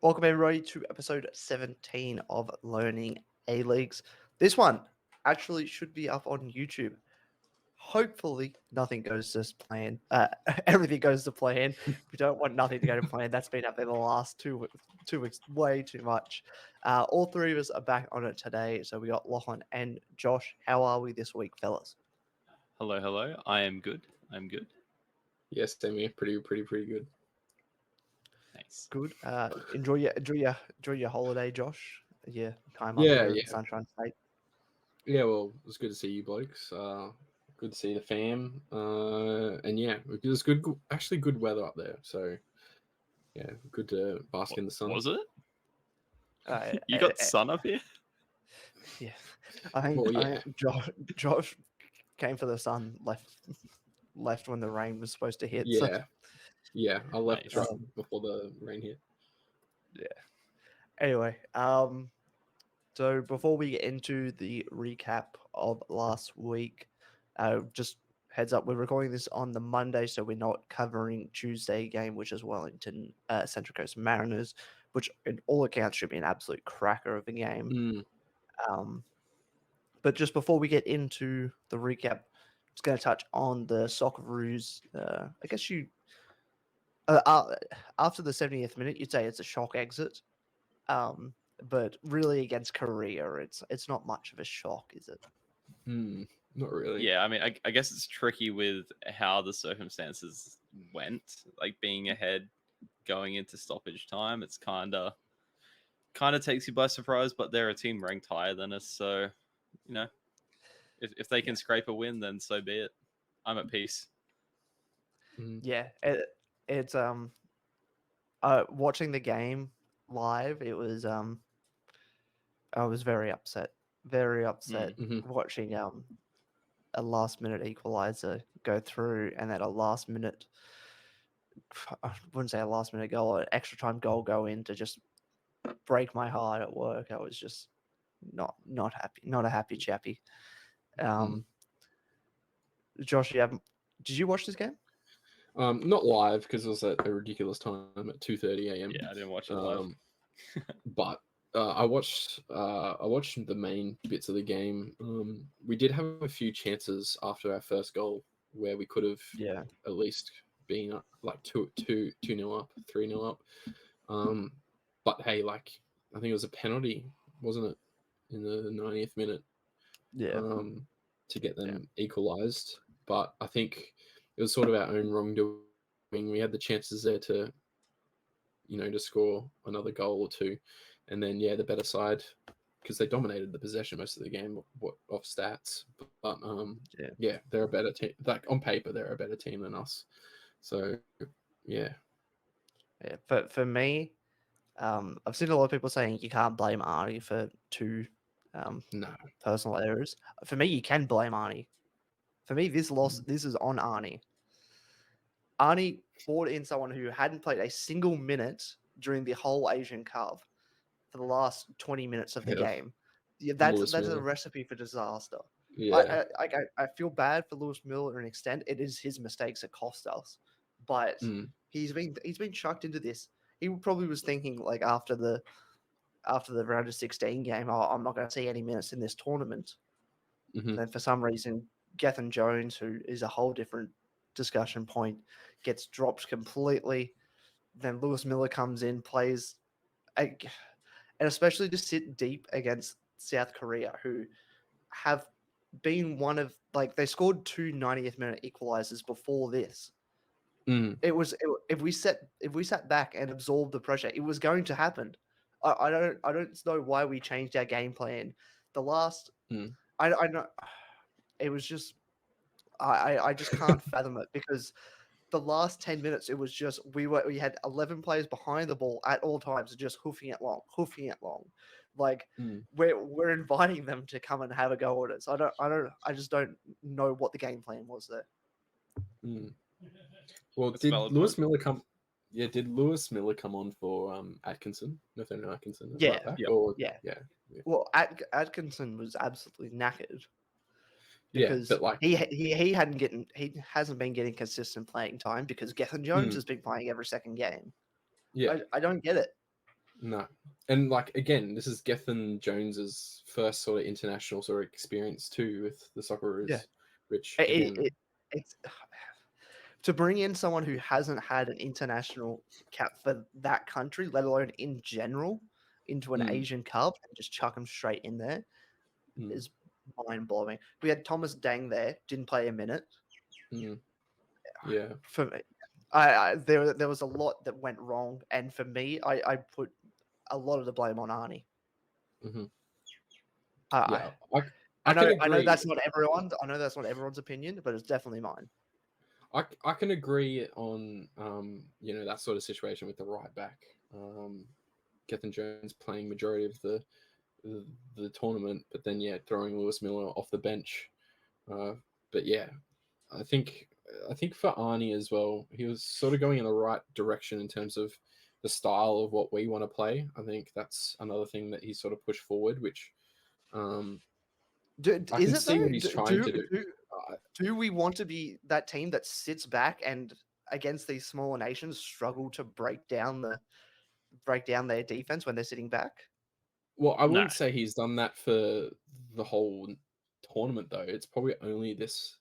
Welcome everybody to episode 17 of Learning A-Leagues. This one actually should be up on YouTube. Hopefully nothing goes to plan. Everything goes to plan. We don't want nothing to go to plan. That's been up there the last 2 weeks, way too much. All three of us are back on it today. So we got Lachlan and Josh. How are we this week, fellas? Hello, hello. I am good. I'm good. Yes, Demi, pretty good. Nice. Good. Enjoy your holiday, Josh. Yeah, time up Yeah, here in yeah. Sunshine State. Yeah, well, it was good to see you blokes. Good to see the fam. And yeah, it was good. Actually, good weather up there. So yeah, good to bask in the sun. Was it? Uh, You got sun up here? Yeah, I think, Well, I yeah. think Josh came for the sun, left when the rain was supposed to hit. So, Yeah. I left Nice. right before the rain hit. anyway, so before we get into the recap of last week, just heads up, we're recording this on the Monday, so we're not covering Tuesday game, which is Wellington Central Coast Mariners, which in all accounts should be an absolute cracker of a game. But just before we get into the recap, I'm just going to touch on the Socceroos. I guess after the 70th minute, you'd say it's a shock exit. But really against Korea, it's not much of a shock, is it? Not really. Yeah, I mean, I guess it's tricky with how the circumstances went. Like being ahead going into stoppage time, it's kind of takes you by surprise. But they're a team ranked higher than us, so if they can scrape a win, then so be it. I'm at peace. Yeah, it's watching the game live, it was I was very upset watching a last minute equalizer go through, and then a last minute, I wouldn't say a last minute goal, an extra time goal go in to just break my heart at work. I was just not happy, not a happy chappy. Josh, did you watch this game? Not live because it was at a ridiculous time at 2:30 a.m. Yeah, I didn't watch it live. But I watched the main bits of the game. We did have a few chances after our first goal where we could have at least been like 2-0 up, 3-0 up. But hey, like I think it was a penalty, wasn't it, in the 90th minute? Yeah. To get them equalised. But I think it was sort of our own wrongdoing. We had the chances there to score another goal or two, and then the better side, because they dominated the possession most of the game off stats. But they're a better team. Like on paper, they're a better team than us. So yeah. For me, I've seen a lot of people saying you can't blame Arnie for two personal errors. For me, you can blame Arnie. For me, this is on Arnie. Arnie brought in someone who hadn't played a single minute during the whole Asian Cup for the last 20 minutes of the game. Yeah, that's a recipe for disaster. Yeah. I feel bad for Lewis Miller to an extent. It is his mistakes that cost us, but he's been chucked into this. He probably was thinking like after the round of 16 game, I'm not going to see any minutes in this tournament. And then for some reason, Gethin Jones, who is a whole different discussion point, gets dropped completely. Then Lewis Miller comes in, plays, and especially to sit deep against South Korea, who have been one of they scored 2 90th minute equalizers before this. If we sat back and absorbed the pressure, it was going to happen. I don't know why we changed our game plan. The last I know it was just I just can't fathom it, because the last 10 minutes it was just we had 11 players behind the ball at all times, just hoofing it long. Like we're inviting them to come and have a go at it. So I just don't know what the game plan was there. Well, did Lewis Miller come? Yeah, did Lewis Miller come on for Atkinson? Nathaniel Atkinson? Yeah. Yeah. Well, Atkinson was absolutely knackered. Because he hasn't been getting consistent playing time because Gethin Jones has been playing every second game. Yeah, I don't get it. No. And like again, this is Gethin Jones's first sort of international sort of experience too with the Socceroos, which again, It's to bring in someone who hasn't had an international cap for that country, let alone in general, into an Asian Cup and just chuck him straight in there is mind blowing. We had Thomas Dang there, didn't play a minute. Yeah. For me, there was a lot that went wrong, and for me, I put a lot of the blame on Arnie. Yeah, I can know agree. that's not everyone's. I know that's not everyone's opinion, but it's definitely mine. I can agree on that sort of situation with the right back. Gethin Jones playing majority of the tournament, but then throwing Lewis Miller off the bench. But yeah, I think for Arnie as well, he was sort of going in the right direction in terms of the style of what we want to play. I think that's another thing that he sort of pushed forward, which I can see what he's trying to do. Do we want to be that team that sits back and against these smaller nations struggle to break down their defense when they're sitting back? Well, I wouldn't say he's done that for the whole tournament though. It's probably only this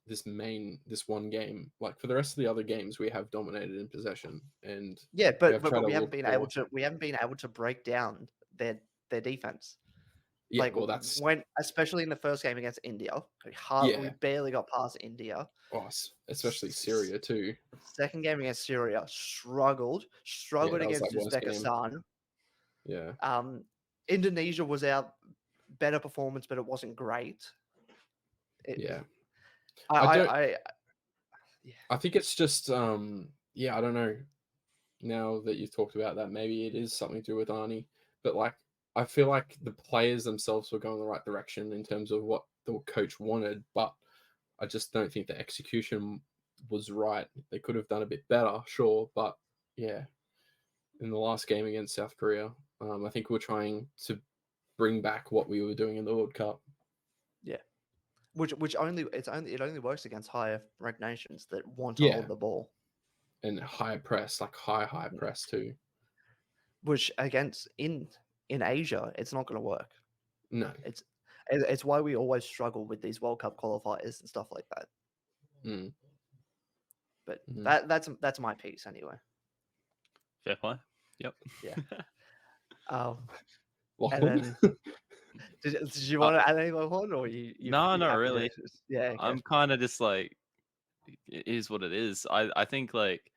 one game. Like for the rest of the other games, we have dominated in possession, and but we haven't been able to break down their defense. Yeah, like, well, that's especially in the first game against India, we barely got past India. Oh, especially Syria too. Second game against Syria, struggled against Uzbekistan. Yeah. Indonesia was our better performance, but it wasn't great. I think it's just I don't know. Now that you've talked about that, maybe it is something to do with Arnie, but like I feel like the players themselves were going the right direction in terms of what the coach wanted, but I just don't think the execution was right. They could have done a bit better, sure, but yeah, in the last game against South Korea, I think we're trying to bring back what we were doing in the World Cup. Yeah, it only works against higher ranked nations that want to hold the ball and high press, like high press too. Which against in Asia, it's not going to work. No, it's why we always struggle with these World Cup qualifiers and stuff like that. But that's my piece anyway. Fair play. Yep. Yeah. And then, did you want to add anything on, or you? No, not really. Yeah. Okay. I'm kind of just like, it is what it is. I think like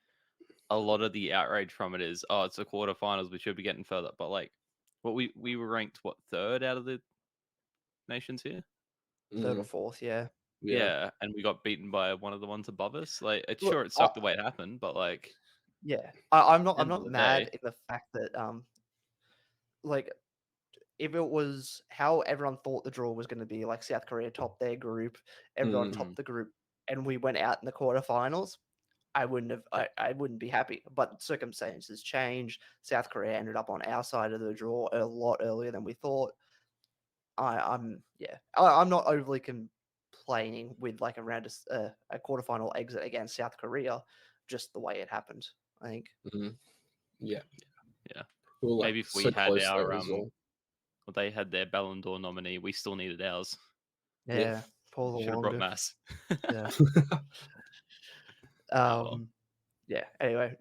a lot of the outrage from it is, it's the quarterfinals, we should be getting further. But like, what we were ranked third out of the nations here, third or fourth, yeah, and we got beaten by one of the ones above us. Like, it sucked the way it happened, but like, I'm not mad in the fact that like if it was how everyone thought the draw was going to be, like South Korea topped their group, everyone topped the group, and we went out in the quarterfinals, I wouldn't be happy. But circumstances changed. South Korea ended up on our side of the draw a lot earlier than we thought. I'm not overly complaining with like around a quarterfinal exit against South Korea, just the way it happened. I think. Yeah. Well, maybe if we had our they had their Ballon d'Or nominee, we still needed ours. Yeah, Paul should have brought Mass. Yeah. Yeah. Anyway,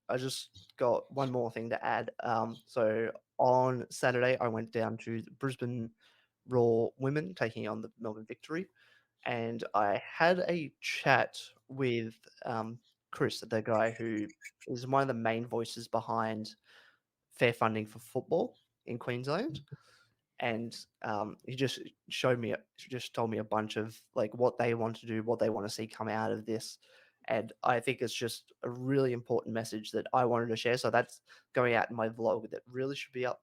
I just got one more thing to add. So on Saturday, I went down to Brisbane Raw Women taking on the Melbourne Victory, and I had a chat with Chris, the guy who is one of the main voices behind fair funding for football in Queensland. And he just told me a bunch of like what they want to do, what they want to see come out of this. And I think it's just a really important message that I wanted to share. So that's going out in my vlog that really should be up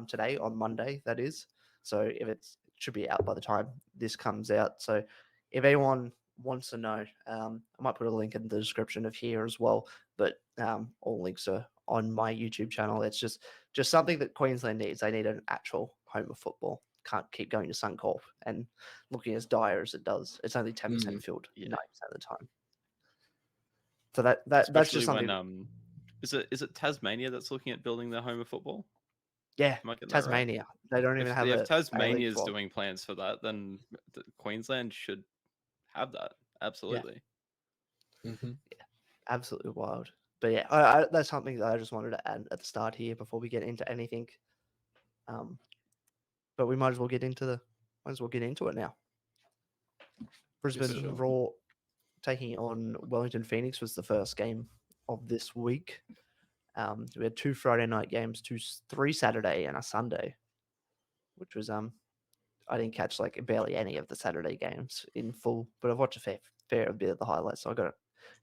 today on Monday, that is. So it should be out by the time this comes out. So if anyone wants to know, I might put a link in the description of here as well. But all links are on my YouTube channel. It's just something that Queensland needs. They need an actual home of football. Can't keep going to Suncorp and looking as dire as it does. It's only 10% filled 90% of the time. So that's just something. When, is it Tasmania that's looking at building their home of football? Yeah, Am I getting that right? Tasmania. They don't even have If a A-League Tasmania's squad. doing plans for that, then Queensland should have that. Absolutely. Mm-hmm. Absolutely wild. But yeah, that's something that I just wanted to add at the start here before we get into anything. But we might as well get into it now. Brisbane sure. Raw taking on Wellington Phoenix was the first game of this week. We had 2 Friday night games, 3 Saturday and a Sunday, which was I didn't catch like barely any of the Saturday games in full, but I've watched a fair bit of the highlights, so I got a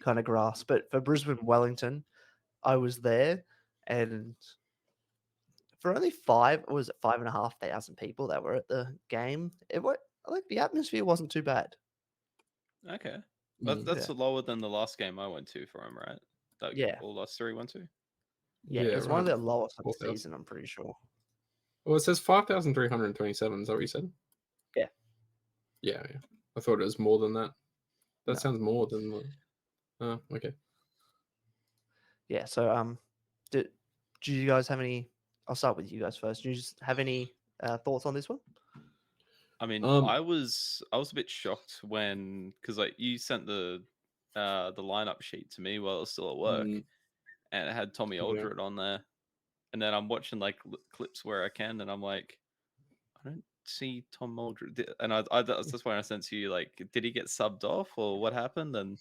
kind of grasp. But for Brisbane Wellington, I was there, and for only 5,500 people that were at the game, like the atmosphere wasn't too bad. Okay. Mm. That's lower than the last game I went to for him, right? That Yeah. all last 3 went to. Yeah, it was one of around the lowest of the 4,000. season, I'm pretty sure. Well, it says 5,327. Is that what you said? Yeah. Yeah. I thought it was more than that. That No. sounds more than the. Oh, okay. Yeah, so do you guys have any? I'll start with you guys first. Do you just have any thoughts on this one? I mean, Um, I was a bit shocked when, because like you sent the lineup sheet to me while I was still at work, Mm. and it had Tommy Yeah. Aldred on there, and then I'm watching like clips where I can, and I'm like, I don't see Tom Aldred, and that's why I sent to you, like, did he get subbed off or what happened? And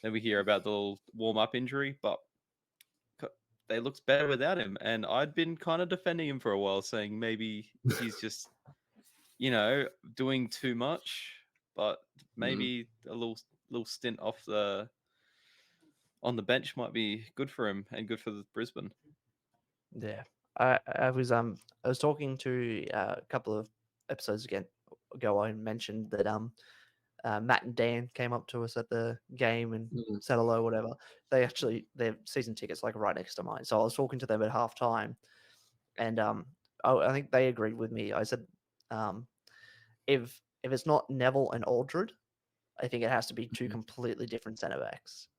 then we hear about the little warm up injury, but they looked better without him, and I'd been kind of defending him for a while, saying maybe he's just doing too much, but maybe a little stint on the bench might be good for him and good for the Brisbane. Yeah, I was talking to a couple of episodes ago. I mentioned that Matt and Dan came up to us at the game and said hello, whatever. Their season tickets like right next to mine, so I was talking to them at halftime, and I think they agreed with me. I said, if it's not Neville and Aldred, I think it has to be 2 completely different centre backs.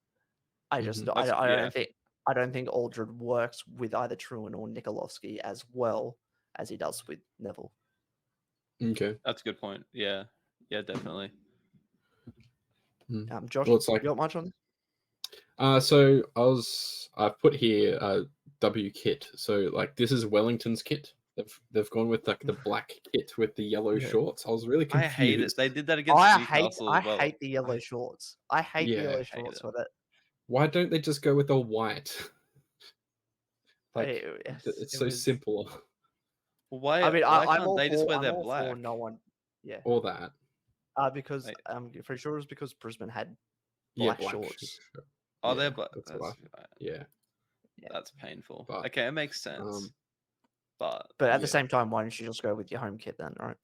I don't think Aldred works with either Truan or Nikolovsky as well as he does with Neville. Okay. That's a good point. Yeah, definitely. Josh, Well, it's like, you got much on this? So I've put here W kit. So like this is Wellington's kit. They've gone with like the black kit with the yellow shorts. I was really I confused. hate it. They did that against Newcastle as well. I hate the yellow shorts. I hate the yellow shorts with it. Why don't they just go with all white? Like it's so simple. Well, why? I mean, why I'm can't all they just for, wear I'm their all black? for no one. Yeah. Or that. Because I'm pretty sure it was because Brisbane had black shorts. Oh, they're black. Yeah. That's painful. But, okay, it makes sense. But at the same time, why don't you just go with your home kit then, right?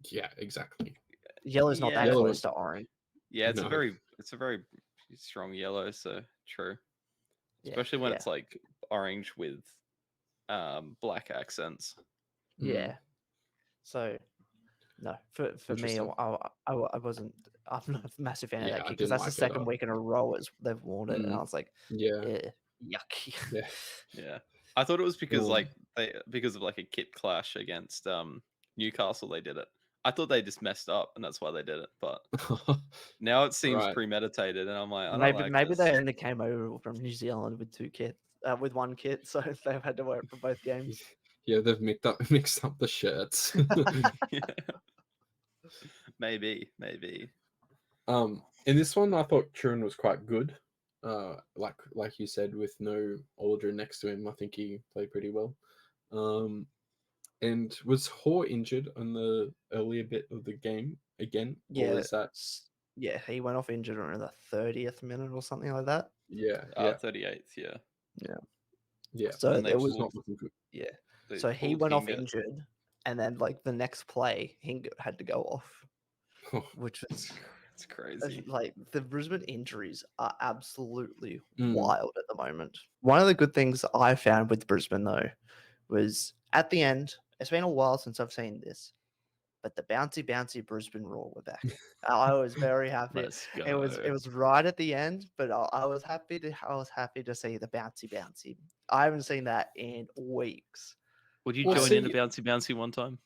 Yeah, exactly. Yellow's not that close to orange. Yeah, it's a very strong yellow, so true. Especially when it's like orange with black accents. Yeah. So no, for me, I wasn't. I'm not a massive fan of that kit because that's the second week in a row as they've worn it, and I was like, yucky. Yeah. I thought it was because because of like a kit clash against Newcastle. They did it. I thought they just messed up, and that's why they did it. But now it seems premeditated, and I'm like, maybe they only came over from New Zealand with with one kit, so they've had to wear it for both games. Yeah, they've mixed up the shirts. Maybe. In this one, I thought Truan was quite good. Like you said, with no Aldrin next to him, I think he played pretty well. And was Hoare injured on the earlier bit of the game again? Yeah, or is that... yeah, he went off injured around the 30th minute or something like that. Yeah, 38th, yeah. So it was not looking good. Yeah, so he went off injured, and then like the next play, Hinga had to go off, which was it's crazy. Like the Brisbane injuries are absolutely wild at the moment. One of the good things I found with Brisbane though was at the end. It's been a while since I've seen this, but the bouncy Brisbane Raw were back. I was very happy. It was right at the end, but I was happy to see the bouncy. I haven't seen that in weeks. Would you Well, join in a see- bouncy bouncy one time?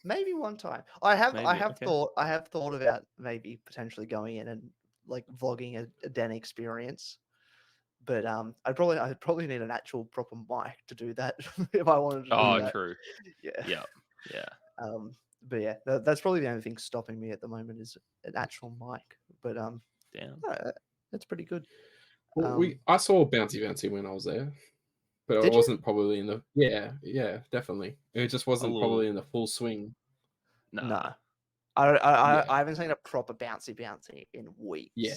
Maybe one time. I have Maybe, okay. thought about maybe potentially going in and like vlogging a den experience. But I'd probably need an actual proper mic to do that if I wanted to do Oh, that. true. Yeah. Yeah, yeah. But yeah, that's probably the only thing stopping me at the moment is an actual mic. But Damn. no, that's pretty good. Well, I saw Bouncy Bouncy when I was there, but it Did you? wasn't probably in the yeah, definitely. It just wasn't probably little- in the full swing. Nah. No. Yeah. I haven't seen a proper bouncy in weeks. Yeah,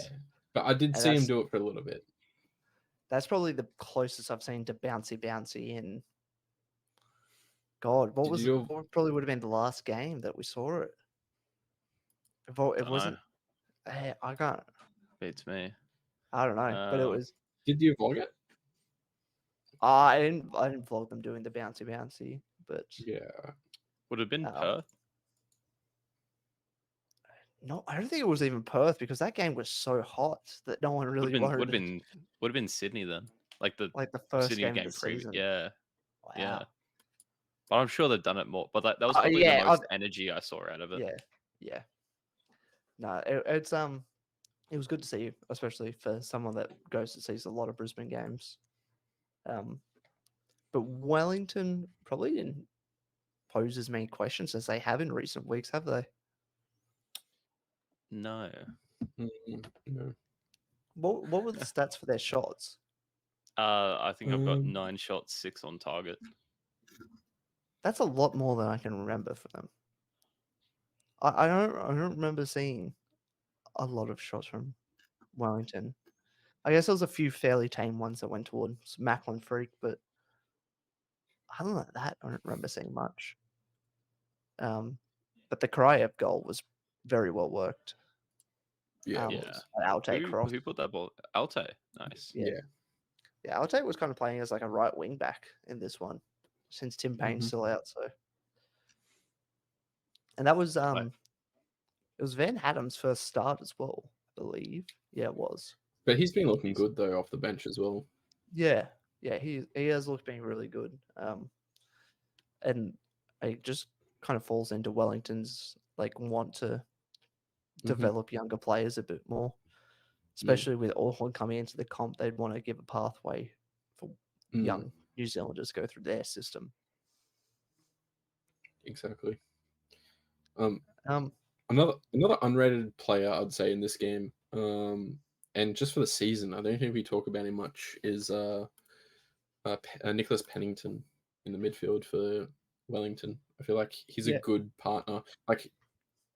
but I did And see him do it for a little bit. that's probably the closest I've seen to bouncy in. God, what probably would have been the last game that we saw it? It Dunno. wasn't. I can't. Beats me. I don't know, but it was. Did you vlog it? I didn't vlog them doing the bouncy, but Yeah. Would have been Um, Perth. no, I don't think it was even Perth because that game was so hot that no one really wanted Would have been Sydney then. Like the first Sydney game game of the preview. season. Yeah. Wow. Yeah. But I'm sure they've done it more. But that was probably yeah, the most energy I saw out of it. Yeah. No, it was good to see you, especially for someone that goes to see a lot of Brisbane games. But Wellington probably didn't pose as many questions as they have in recent weeks, have they? No. No. What were the stats for their shots? I think I've got 9 shots, 6 on target. That's a lot more than I can remember for them. I don't remember seeing a lot of shots from Wellington. I guess there was a few fairly tame ones that went towards Macklin Freak, but other than that, I don't remember seeing much. But the Krayev goal was very well worked. Yeah, it Yeah. was. An Alte cross. Who put that ball? Alte. Nice. Yeah. Yeah, Alte was kind of playing as like a right wing back in this one, since Tim Payne's still out. So, and that was it was Van Hattem's first start as well, I believe. Yeah, it was. But he's been looking good though off the bench as well. Yeah, he has looked being really good. And it just kind of falls into Wellington's like want to develop younger players a bit more, especially with Auckland coming into the comp. They'd want to give a pathway for young New Zealanders to go through their system. Exactly. Another unrated player I'd say in this game, and just for the season, I don't think we talk about him much, is Nicholas Pennington in the midfield for Wellington. I feel like he's a good partner. Like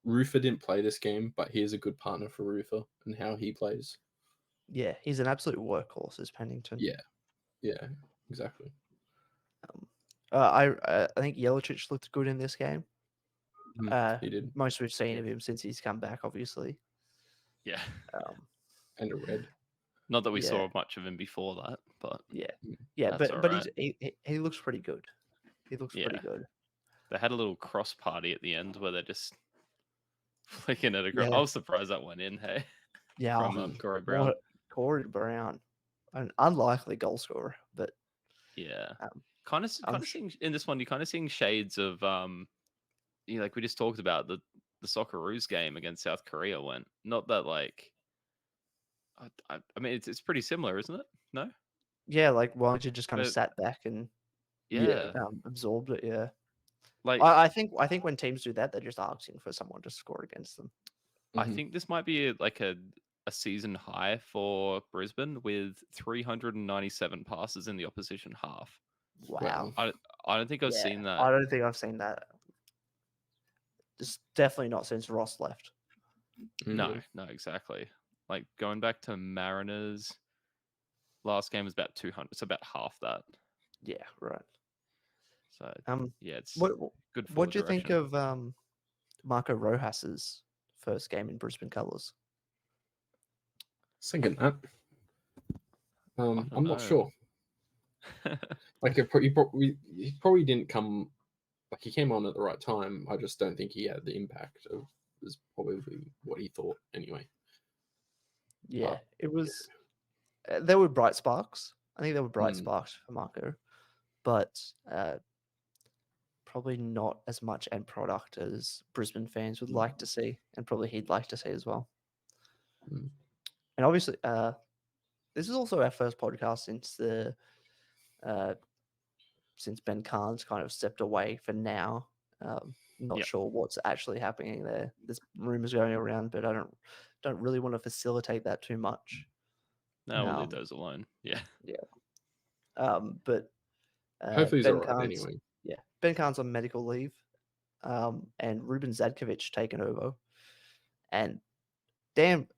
Rufer didn't play this game, but he is a good partner for Rufer and how he plays. Yeah, he's an absolute workhorse, is Pennington. Yeah, exactly. I think Jelicic looked good in this game. He did. Most we've seen of him since he's come back, obviously. Yeah. And a red. Not that we saw much of him before that, but but he looks pretty good. He looks pretty good. They had a little cross party at the end where they're just flicking it across. Yeah. I was surprised that went in. Hey, Yeah, from Corey Brown. Corey Brown, an unlikely goal scorer, but yeah, kind of seeing in this one. You kind of seeing shades of like we just talked about the Socceroos game against South Korea. Went not that like. I mean, it's pretty similar, isn't it? No. Yeah, like Wellington just kind of sat back and absorbed it. Yeah. Like I think when teams do that, they're just asking for someone to score against them. I think this might be like a season high for Brisbane with 397 passes in the opposition half. Wow. I don't think I've seen that. I don't think I've seen that. It's definitely not since Ross left. No, exactly. Like going back to Mariners, last game was about 200. It's about half that. Yeah, right. So it's good. What do you think of Marco Rojas's first game in Brisbane colours? Thinking that. I'm not sure. Like he probably didn't come. Like he came on at the right time. I just don't think he had the impact of was probably what he thought anyway. Yeah, it was. There were bright sparks. I think there were bright sparks for Marco, but probably not as much end product as Brisbane fans would like to see, and probably he'd like to see as well. Mm. And obviously, this is also our first podcast since Ben Carnes kind of stepped away for now. Not Yep. sure what's actually happening there. There's rumors going around, but I don't really want to facilitate that too much. No, we'll leave those alone. Yeah. But Hopefully he's Ben alright Carnes, anyway. Ben Carnes on medical leave, and Ruben Zadkovic taken over, and damn.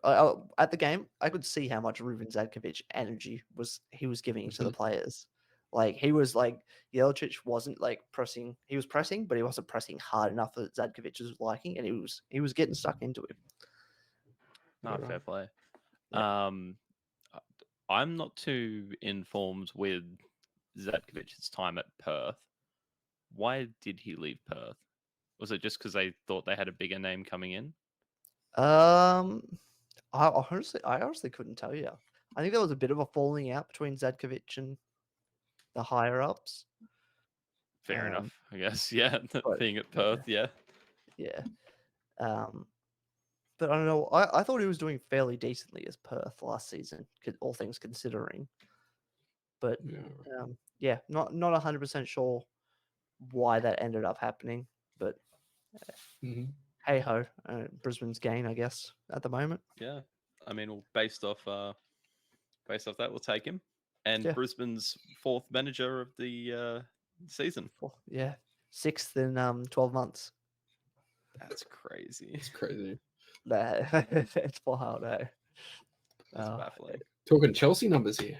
At the game, I could see how much Ruben Zadkovic energy he was giving to the players. Like he was like Jelic wasn't like pressing. He was pressing, but he wasn't pressing hard enough that Zadkovic was liking, and he was getting stuck into him. No, fair play. Yeah. I'm not too informed with Zadkovic's time at Perth. Why did he leave Perth? Was it just because they thought they had a bigger name coming in? I honestly couldn't tell you. I think there was a bit of a falling out between Zadkovic and the higher ups. Fair enough, I guess. Yeah, but- being at Perth, yeah. Yeah. But I don't know. I thought he was doing fairly decently as Perth last season, all things considering. But not 100% sure why that ended up happening. But hey ho, Brisbane's gain, I guess, at the moment. Yeah, I mean, well, based off that, we'll take him. And Yeah. Brisbane's fourth manager of the season. Yeah, 6th in 12 months. That's crazy. It's crazy. Nah, it's wild, eh? That's baffling. Talking Chelsea numbers here.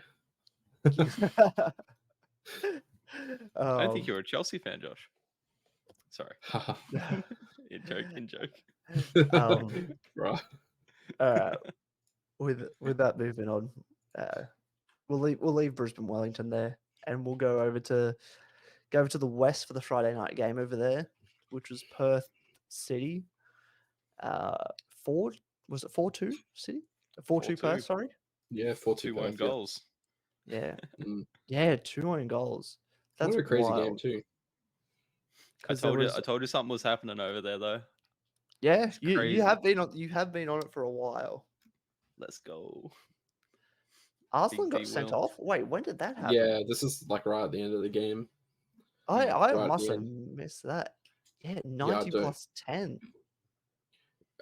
I don't think you're a Chelsea fan, Josh. Sorry. in joke. Right. With that moving on, we'll leave Brisbane Wellington there, and we'll go over to the west for the Friday night game over there, which was Perth City. 4-2 City? 4-2 Perth, sorry. Yeah, 4-2 2 own goals. Yeah. Mm. Yeah, 2 own goals. That's what a crazy wild. game too. I told you something was happening over there though. Yeah, you crazy. have been on it for a while. Let's go. Arslan Big got D sent will. off. Wait, when did that happen? Yeah, this is like right at the end of the game. I right at must the have end. missed that. Yeah, I 90 don't. plus 10.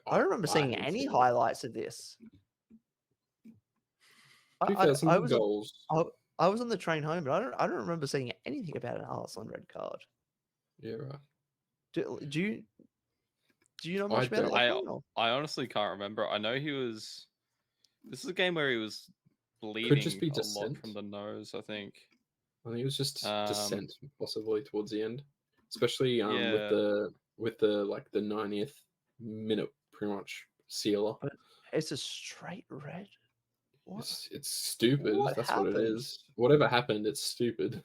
I don't remember seeing haven't any seen it. highlights of this. To be fair, some I good was goals. I was on the train home, but I don't remember seeing anything about an Arslan red card. Yeah, right. Do you know much I about don't. that one? I honestly can't remember. I know he was. This is a game where he was bleeding Could just be a lot descent. from the nose. I think. I think it was just Um, descent, possibly towards the end, especially Yeah. with the like the 90th minute, pretty much sealer. But it's a straight red. What? It's stupid. What That's what it happened? is. Whatever happened, it's stupid.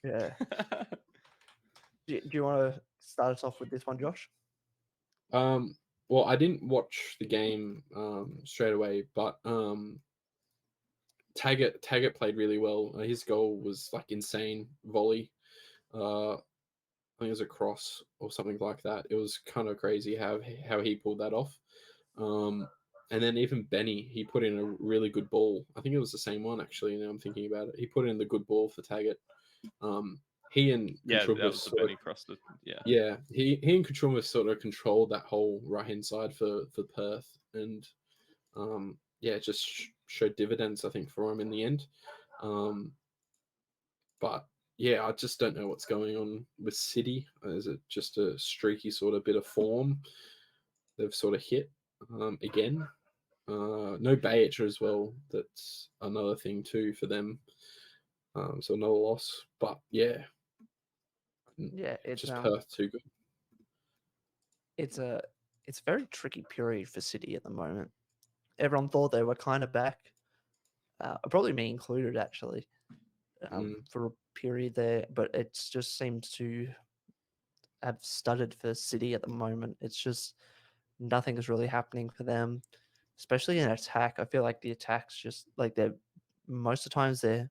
Yeah. Do you want to start us off with this one, Josh? Well, I didn't watch the game straight away, but Taggart played really well. His goal was like insane volley. I think it was a cross or something like that. It was kind of crazy how he pulled that off. And then even Benny, he put in a really good ball. I think it was the same one actually. Now I'm thinking about it. He put in the good ball for Taggart. He and that Kutruma was the Benny cross. Yeah, he and Kutruma sort of controlled that whole right hand side for Perth, and it just showed dividends I think for him in the end. But yeah, I just don't know what's going on with City. Is it just a streaky sort of bit of form they've sort of hit again? No Bayic as well. That's another thing too for them. So another loss. But yeah, it's just Perth too good. It's a very tricky period for City at the moment. Everyone thought they were kind of back, probably me included actually, for a period there, but it just seems to have stuttered for City at the moment. It's just nothing is really happening for them, especially in attack. I feel like the attacks just like they're most of the times they're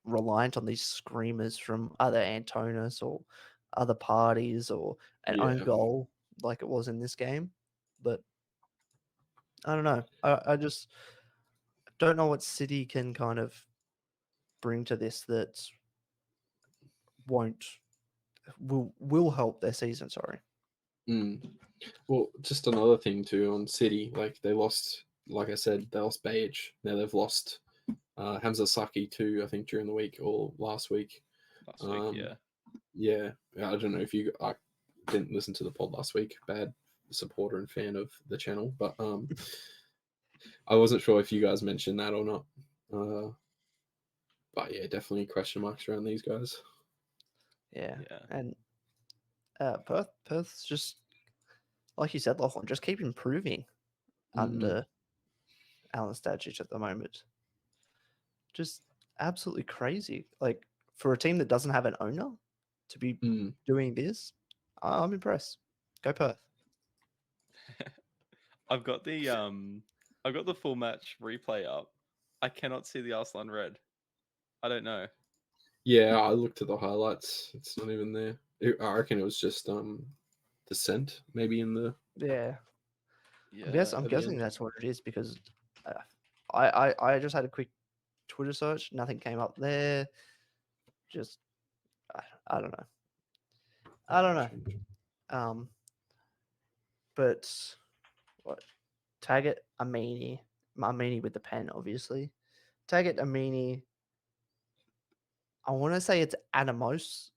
reliant on these screamers from either Antonis or other parties or an own Yeah. goal like it was in this game. But I don't know. I just don't know what City can kind of bring to this that won't will help their season. Sorry. Mm. Well, just another thing too on City, like they lost, like I said, they lost Bage. Now they've lost Hamza Saki too, I think during the week or last week. Last week, yeah. Yeah, I don't know if I didn't listen to the pod last week. Bad supporter and fan of the channel, but I wasn't sure if you guys mentioned that or not. But yeah, definitely question marks around these guys. Yeah. And Perth's just like you said, Lachlan, just keep improving under Alan Stadich at the moment. Just absolutely crazy. Like for a team that doesn't have an owner to be doing this, I'm impressed. Go Perth. I've got the full match replay up. I cannot see the Arslan red. I don't know. Yeah, I looked at the highlights. It's not even there. I reckon it was just descent, maybe in the. Yeah. Yeah. I'm at the guessing end. that's what it is because I just had a quick Twitter search. Nothing came up there. Just I don't know. I don't know. But what? Taggart, Amini with the pen, obviously. Taggart, Amini. I want to say it's Animoso,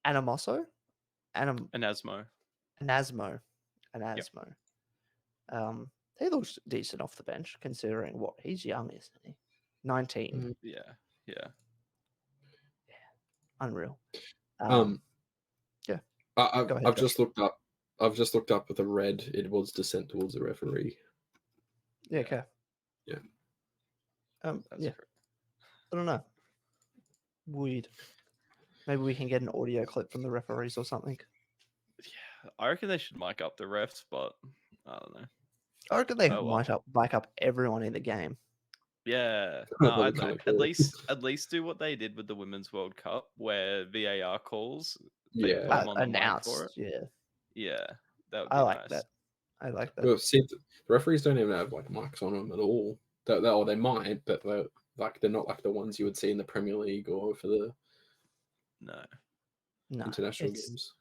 Anasmo. Anasmo. He looks decent off the bench considering what he's young, isn't he? 19. Yeah. Unreal. Yeah. Go ahead, I've Josh. just looked up. I've just looked up with a red. It was descent towards the referee. Yeah. Okay. Yeah. Yeah. I don't know. Weird. Maybe we can get an audio clip from the referees or something. Yeah, I reckon they should mic up the refs, but I don't know. I reckon they mic up everyone in the game. Yeah, no, at least do what they did with the Women's World Cup, where VAR calls, they put them on the mic for it. Yeah, that would be nice. I like that. Well, see, the referees don't even have like mics on them at all. They might, but they're not like the ones you would see in the Premier League or for the international games.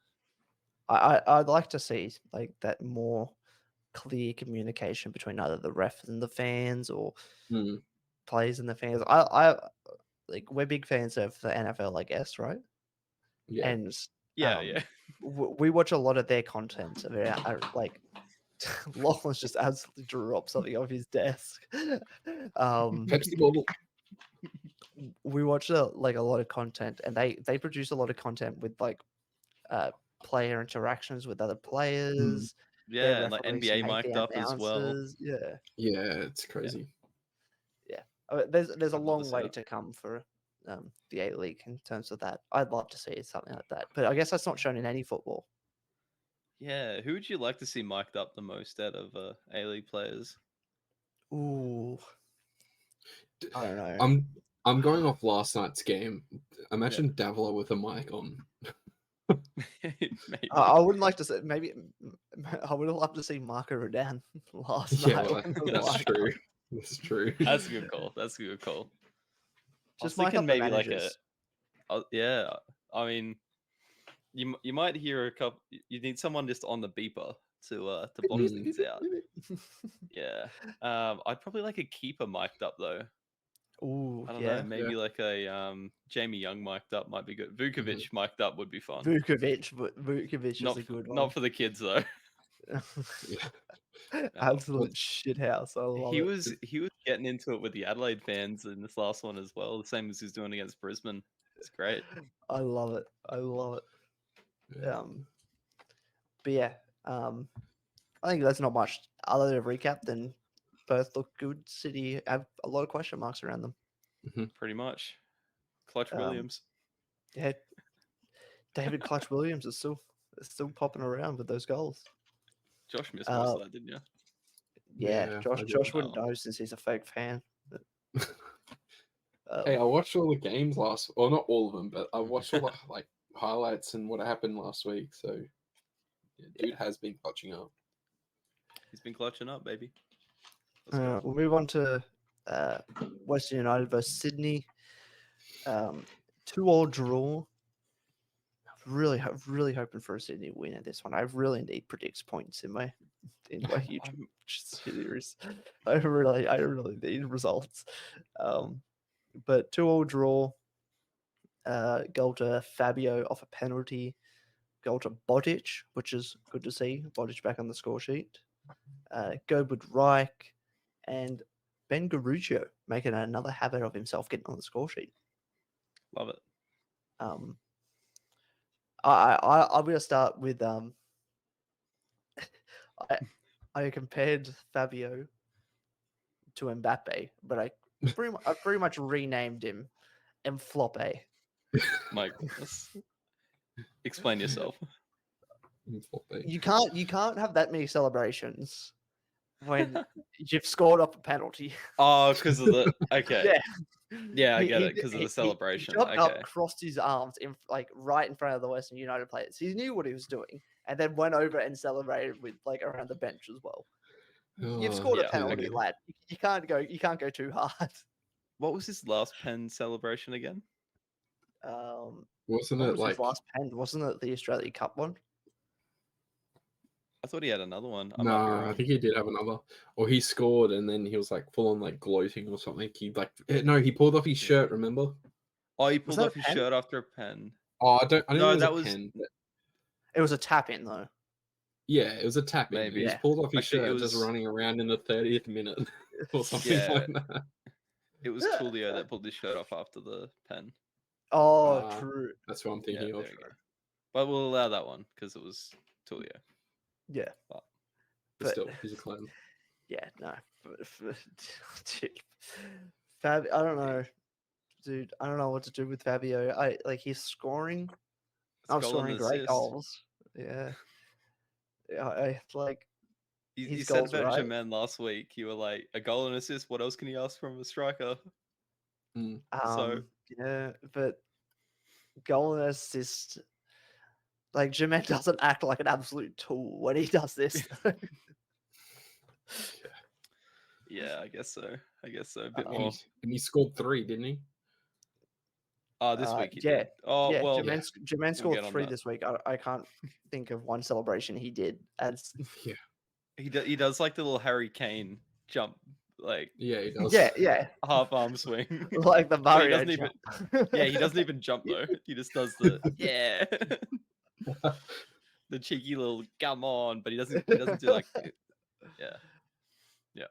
I'd like to see like that more clear communication between either the refs and the fans or players and the fans. I like we're big fans of the NFL, I guess, right? Yeah. And yeah. We watch a lot of their content. Like Lachlan's just absolutely dropped something off his desk. Pepsi bottle. We watch a lot of content, and they produce a lot of content with like player interactions with other players. Yeah, and like NBA mic'd up as well. Yeah, it's crazy. Yeah, there's a long way to come for the A-League in terms of that. I'd love to see something like that, but I guess that's not shown in any football. Yeah, who would you like to see mic'd up the most out of A-League players? Ooh, I don't know. I'm going off last night's game. Imagine Davila with a mic on. I wouldn't like to say maybe. I would love to see Marco Rodan last night. Well, that's true. That's true. That's a good call. That's a good call. Just mic up maybe like yeah. I mean, you might hear a couple. You need someone just on the beeper to box things out. Yeah. I'd probably like a keeper mic'd up though. Ooh, I don't know. Maybe like a Jamie Young mic'd up might be good. Vukovic mic'd up would be fun. Vukovic is a good one. Not for the kids though. Absolute shithouse. I love it. He was getting into it with the Adelaide fans in this last one as well, the same as he's doing against Brisbane. It's great. I love it. Yeah. But yeah, I think that's not much other than a recap than Perth look good. City have a lot of question marks around them. Pretty much. Clutch Williams. Yeah. David Clutch Williams is still popping around with those goals. Josh missed most of that, didn't you? Yeah, Josh wouldn't know since he's a fake fan. Hey, I watched all the games well, not all of them, but I watched all the like highlights and what happened last week. So, yeah, dude has been clutching up. He's been clutching up, baby. Let's go. We'll move on to Western United versus Sydney. 2-2 draw. Really hoping for a Sydney win at this one. I really need predicts points in my YouTube series. I really need results. But 2-2 draw. Goal to Fabio off a penalty. Goal to Bodic, which is good to see. Bodic back on the score sheet. Gerwood Reich and Ben Garuccio making another habit of himself getting on the score sheet. Love it. I'm going to start with I compared Fabio to Mbappe, but I pretty much renamed him Mfloppe. My goodness. Explain yourself. You can't have that many celebrations when you've scored off a penalty. Oh, because of the okay. Yeah. Yeah, I get it because of the celebration. He jumped Okay. up, crossed his arms right in front of the Western United players. He knew what he was doing, and then went over and celebrated with around the bench as well. You've scored a penalty, lad. You can't go too hard. What was his last pen celebration again? Wasn't what it was like his last pen? Wasn't it the Australia Cup one? I thought he had another one. No, I think he did have another. Or he scored and then he was like full on like gloating or something. He pulled off his shirt, remember? Oh, he pulled off his shirt after a pen. Oh, I don't know that it was was a pen. But... It was a tap in though. Yeah, it was a tap in. Maybe. He just pulled off his shirt it was just running around in the 30th minute or something like that. It was Tulio that pulled his shirt off after the pen. Oh, true. That's what I'm thinking of. But we'll allow that one because it was Tulio. Yeah. But still, he's a clown. Yeah, no. Dude, I don't know. Dude, I don't know what to do with Fabio. He's scoring. I'm scoring great goals. Yeah. You said about Jermaine last week. You were like, a goal and assist. What else can he ask from a striker? Yeah, but goal and assist. Like Jermaine doesn't act like an absolute tool when he does this. Yeah, I guess so. A bit more. And he scored 3, didn't he? Oh, this week he did. Oh, yeah, well, Jermaine scored 3 this week. I can't think of one celebration he did. As he does like the little Harry Kane jump, like he does. Yeah, half arm swing, like the Mario jump. He doesn't even jump though. He just does the the cheeky little come on, but he doesn't do like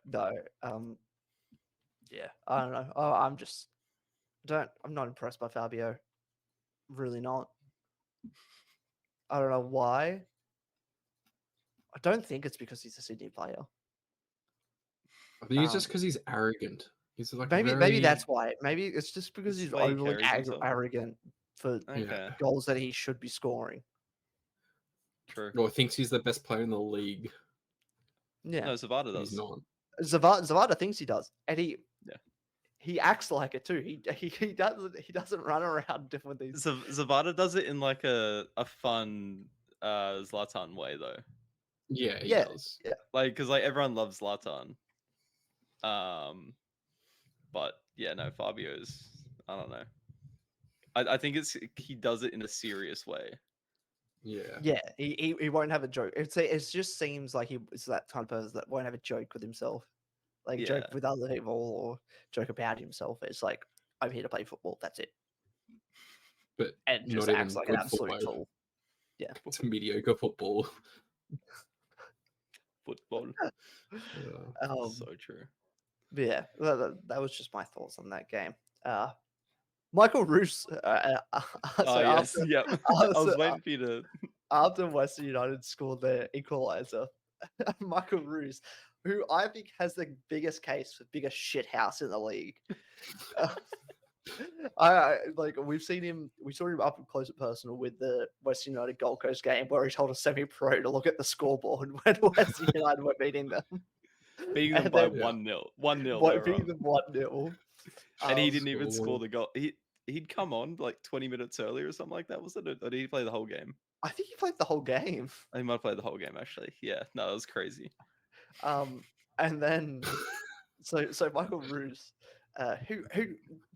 No, I don't know. I'm not impressed by Fabio. Really not. I don't know why. I don't think it's because he's a Sydney player. I think it's just because he's arrogant. He's like maybe that's why. Maybe it's just because he's overly arrogant for goals that he should be scoring. True. Or thinks he's the best player in the league. Yeah. No, Zavada does. He's not. Zavada thinks he does, and he acts like it too. He doesn't run around different things. Zavada does it in like a fun Zlatan way though. Yeah, he does. Yeah, like because like everyone loves Zlatan. But yeah, no, Fabio's. I don't know. I think he does it in a serious way. Yeah. He won't have a joke. It just seems like he's that kind of person that won't have a joke with himself, like joke with other people or joke about himself. It's like, I'm here to play football. That's it. But and just acts like an absolute tool. Yeah, it's mediocre football. So true. But yeah, that was just my thoughts on that game. Michael Roos. I was waiting for you to. After Western United scored their equaliser, Michael Roos, who I think has the biggest case for biggest shit house in the league. We saw him up close and personal with the Western United Gold Coast game where he told a semi-pro to look at the scoreboard when Western United were beating them. Beating them by 1-0. 1-0. Beating them 1-0. And he Um, didn't even score Score. the goal. He'd come on like 20 minutes earlier or something like that, was it? Or did he play the whole game? I think he played the whole game. He might have played the whole game actually. Yeah, no, that was crazy. And then so Michael Roos, who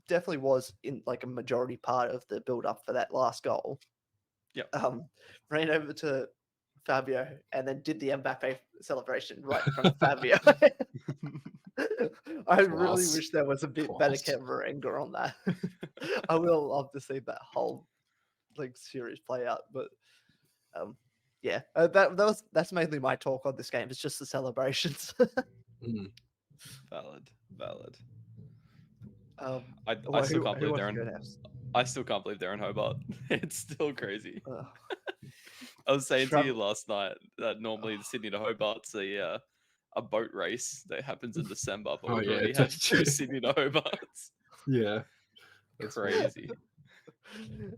definitely was in like a majority part of the build up for that last goal. Yep. Ran over to Fabio and then did the Mbappe celebration right in front of Fabio. I really Class. wish there was a bit better Class. camera angle on that. I will love to see that whole like series play out, but yeah, that's mainly my talk on this game. It's just the celebrations. Mm. Valid. um, I still can't who believe wants they're to go in. next? I still can't believe they're in Hobart. It's still crazy. Ugh. I was saying to you Travel- last night that normally the Sydney to Hobart's a boat race that happens in December, but Oh, we've yeah, already it's had actually- 2 Sydney to Hobarts. Yeah. That's Crazy.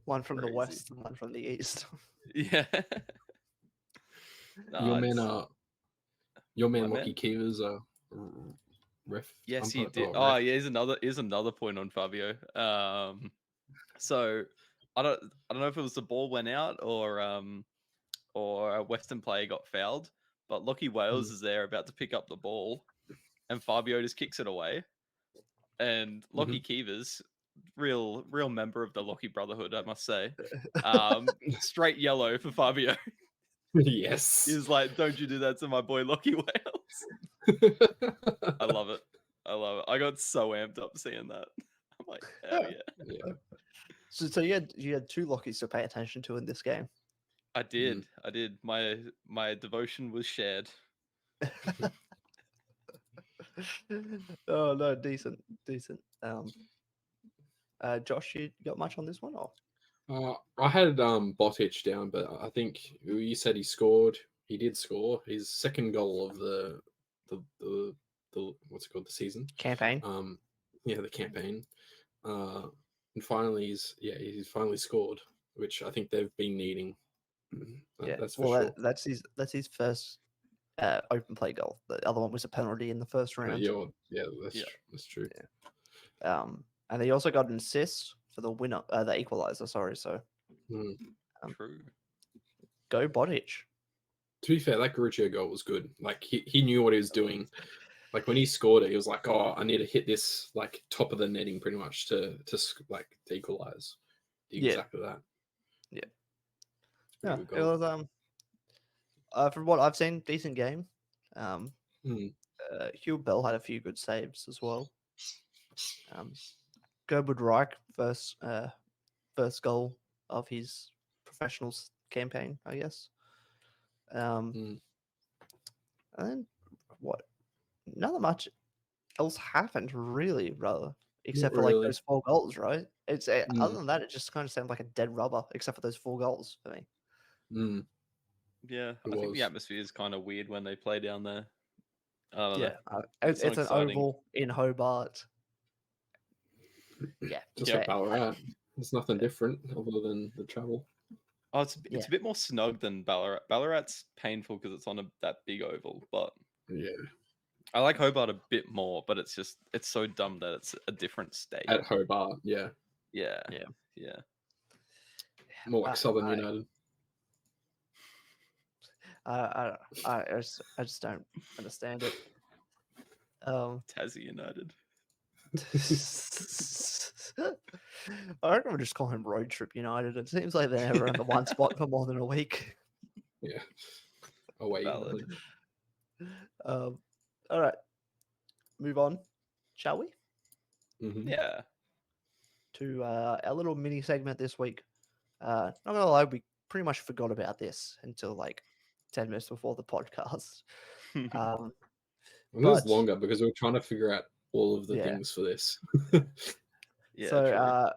One from the Crazy. west and one from the east. Yeah. Your it's- man, My Lockie man? Keever's ref. Yes, he umpire- did. oh, Oh, ref. yeah. Here's another point on Fabio. So I don't know if it was the ball went out or a Western player got fouled, but Lockie Wales is there about to pick up the ball, and Fabio just kicks it away. And Lockie Keevers, real member of the Lockie Brotherhood, I must say, straight yellow for Fabio. Yes. He was like, "Don't you do that to my boy Lockie Wales." I love it. I got so amped up seeing that. I'm like, hell yeah. Yeah. So you had two Lockies to pay attention to in this game. I did. My devotion was shared. Oh no, decent. Josh, you got much on this one? Or I had Botic down, but I think you said he scored. He did score his second goal of the what's it called, the season campaign? Yeah, the campaign. And finally he's finally scored, which I think they've been needing. Yeah, That's for sure. that's his first open play goal. The other one was a penalty in the first round. That's true. Yeah. And he also got an assist for the winner, the equalizer. Sorry, so True. go Botic. To be fair, that Garuccio goal was good. Like he knew what he was doing. Like when he scored it, he was like, "Oh, I need to hit this like top of the netting, pretty much to equalize." Exactly that. Yeah. Pretty Yeah, good it goal. was from what I've seen, decent game. Mm. Hugh Bell had a few good saves as well. Gerwood Reich first goal of his professional campaign, I guess. And then what? Not much else happened really, brother. Except Not for like really. those 4 goals, right? It's other than that, it just kind of sounded like a dead rubber, except for those 4 goals for me. Yeah, It I think was. the atmosphere is kind of weird when they play down there. I don't know. Yeah, It's it's not an exciting. oval in Hobart. Yeah, Just Yeah. like Ballarat. There's nothing different other than the travel. Oh, it's a bit more snug than Ballarat. Ballarat's painful because it's on that big oval, but Yeah. I like Hobart a bit more. But it's so dumb that it's a different state. At Hobart, yeah. Yeah. More like Southern United. I just don't understand it. Tassie United. I reckon we'll just call him Road Trip United. It seems like they're never in the one spot for more than a week. Yeah. Away. Valid. All right, move on, shall we? Yeah. To our little mini segment this week. Not gonna lie, we pretty much forgot about this until like 10 minutes before the podcast. And it was but- longer because we were trying to figure out all of the Yeah. things for this. Yeah. So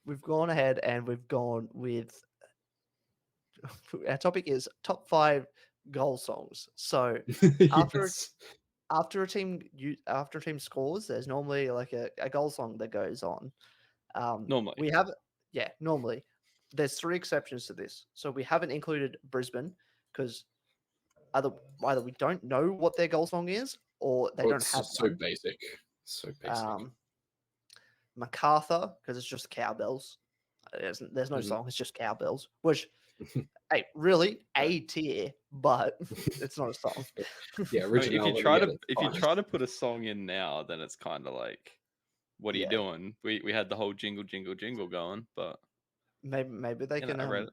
we've gone ahead and we've gone with our topic is top 5 goal songs. So Yes. after a team scores, there's normally like a goal song that goes on. Normally. We have normally. There's 3 exceptions to this. So we haven't included Brisbane because either we don't know what their goal song is or they don't It's have so one. basic. So basic. MacArthur, because it's just cowbells. There's no song, it's just cowbells. Which, hey, really A tier, but it's not a song. Yeah, I mean, originality. if you try to put a song in now, then it's kind of like, what are you doing? We had the whole jingle jingle jingle going, but maybe they I read can it.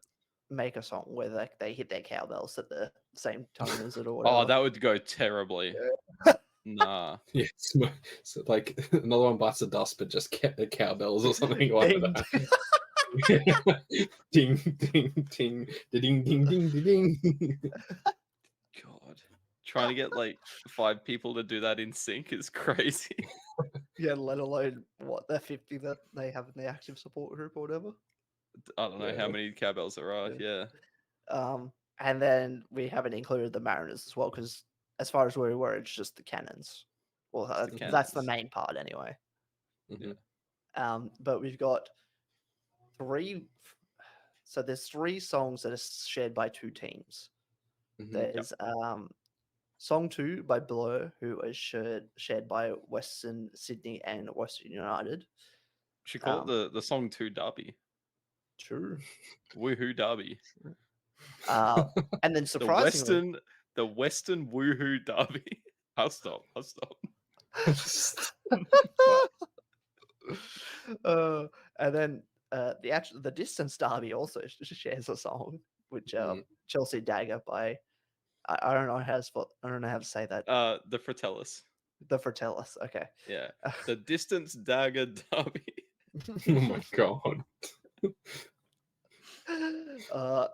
make a song where they hit their cowbells at the same tone as it or Oh, whatever. that would go terribly. Nah. Yeah, so like another one bites the dust, but just cowbells or something like Ding. that. Ding, ding, ding, ding, ding, ding, ding. God, trying to get like 5 people to do that in sync is crazy. Yeah, let alone what the 50 that they have in the active support group or whatever. I don't know how many cowbells there are. Yeah. And then we haven't included the Mariners as well, because as far as we were, it's just the cannons. Well, that's the cannons. main part anyway. Mm-hmm. But we've got 3. So there's 3 songs that are shared by 2 teams. Mm-hmm. There's song 2 by Blur, who is shared by Western Sydney and Western United. Should call it the song 2 derby. True. Woohoo derby. And then surprisingly, the Western woohoo derby. I'll stop. And then the distance derby also shares a song, which Chelsea Dagger by I don't know how to say that. The Fratellis. The Fratellis. Okay. Yeah. The distance dagger derby. Oh my god.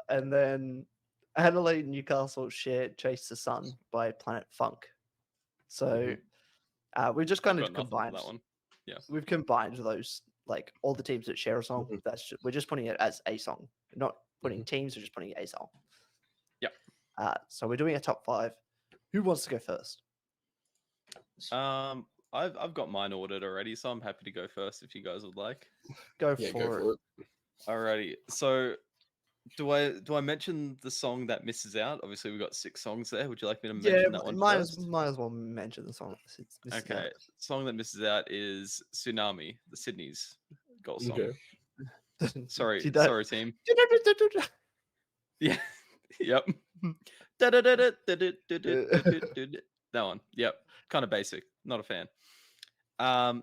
And then Adelaide and Newcastle share Chase the Sun by Planet Funk. So we just kind of combined that one. Yeah. We've combined those, like all the teams that share a song. We're just putting it as a song, not putting teams, we're just putting a song. Yep. So we're doing a top 5. Who wants to go first? I've got mine ordered already, so I'm happy to go first if you guys would like. Go for it. Alrighty. So do I mention the song that misses out? Obviously we've got 6 songs there. Would you like me to mention that one first? Might as well mention the song. Okay. Song that misses out is Tsunami, the Sydney's goal song. Okay. Sorry team. Yeah. Yep. That one. Yep. Kind of basic. Not a fan.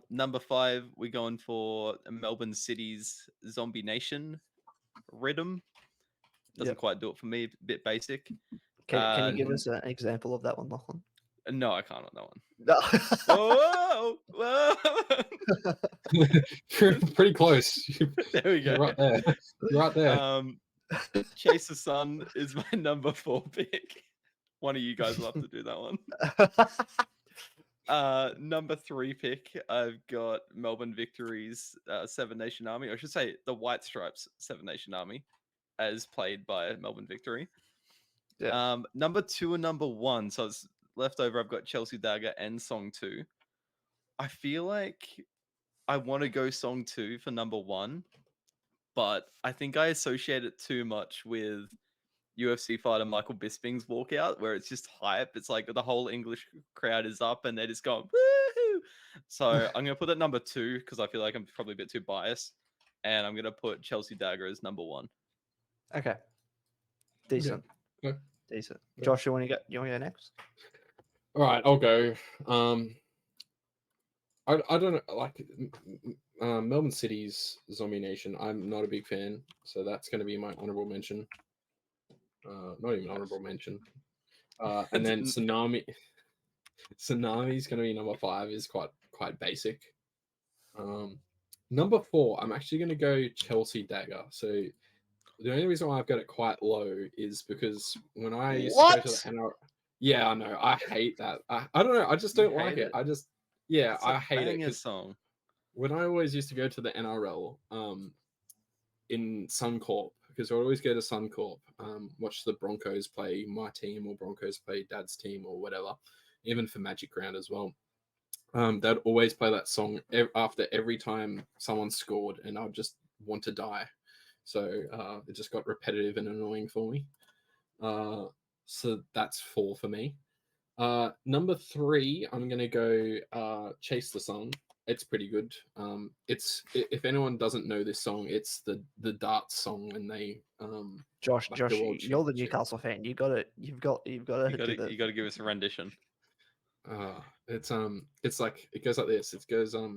Number 5, we're going for Melbourne City's Zombie Nation rhythm. Doesn't quite do it for me. A bit basic. Can you give us an example of that one, Lachlan? No, I can't on that one. No. Whoa! Pretty close. There we go. You're right there. You're right there. Chase the Sun is my number 4 pick. One of you guys will have to do that one. Number 3 pick, I've got Melbourne Victory's Seven Nation Army. Or I should say the White Stripes Seven Nation Army, as played by Melbourne Victory. Yeah. Number 2 and number 1. So it's left over. I've got Chelsea Dagger and Song 2. I feel like I want to go Song 2 for number 1, but I think I associate it too much with UFC fighter Michael Bisping's walkout, where it's just hype. It's like the whole English crowd is up and they're just going woohoo. So I'm gonna put that number 2 because I feel like I'm probably a bit too biased, and I'm gonna put Chelsea Dagger as number 1. Okay. Decent. Yeah. Decent. Josh, you want to go next? All right, I'll go. I don't know, like Melbourne City's Zombie Nation. I'm not a big fan, so that's going to be my honorable mention. Not even honorable mention. And then Tsunami's going to be number 5. Is quite basic. Number 4, I'm actually going to go Chelsea Dagger. So the only reason why I've got it quite low is because when I used to go to the NRL, yeah, I know, I hate that. I don't know, I just don't like it. I just I hate it because song. When I always used to go to the NRL, in Suncorp, because I would always go to Suncorp, watch the Broncos play my team or Broncos play Dad's team or whatever, even for Magic Round as well. They'd always play that song after every time someone scored, and I'd just want to die. So it just got repetitive and annoying for me. So that's 4 for me. Number 3, I'm going to go Chase the Sun. it's pretty good. If anyone doesn't know this song, it's the darts song when they Josh, like the World you're the Championship. Newcastle fan. You've got to You do got the. to give us a rendition. It's like it goes like this. It goes like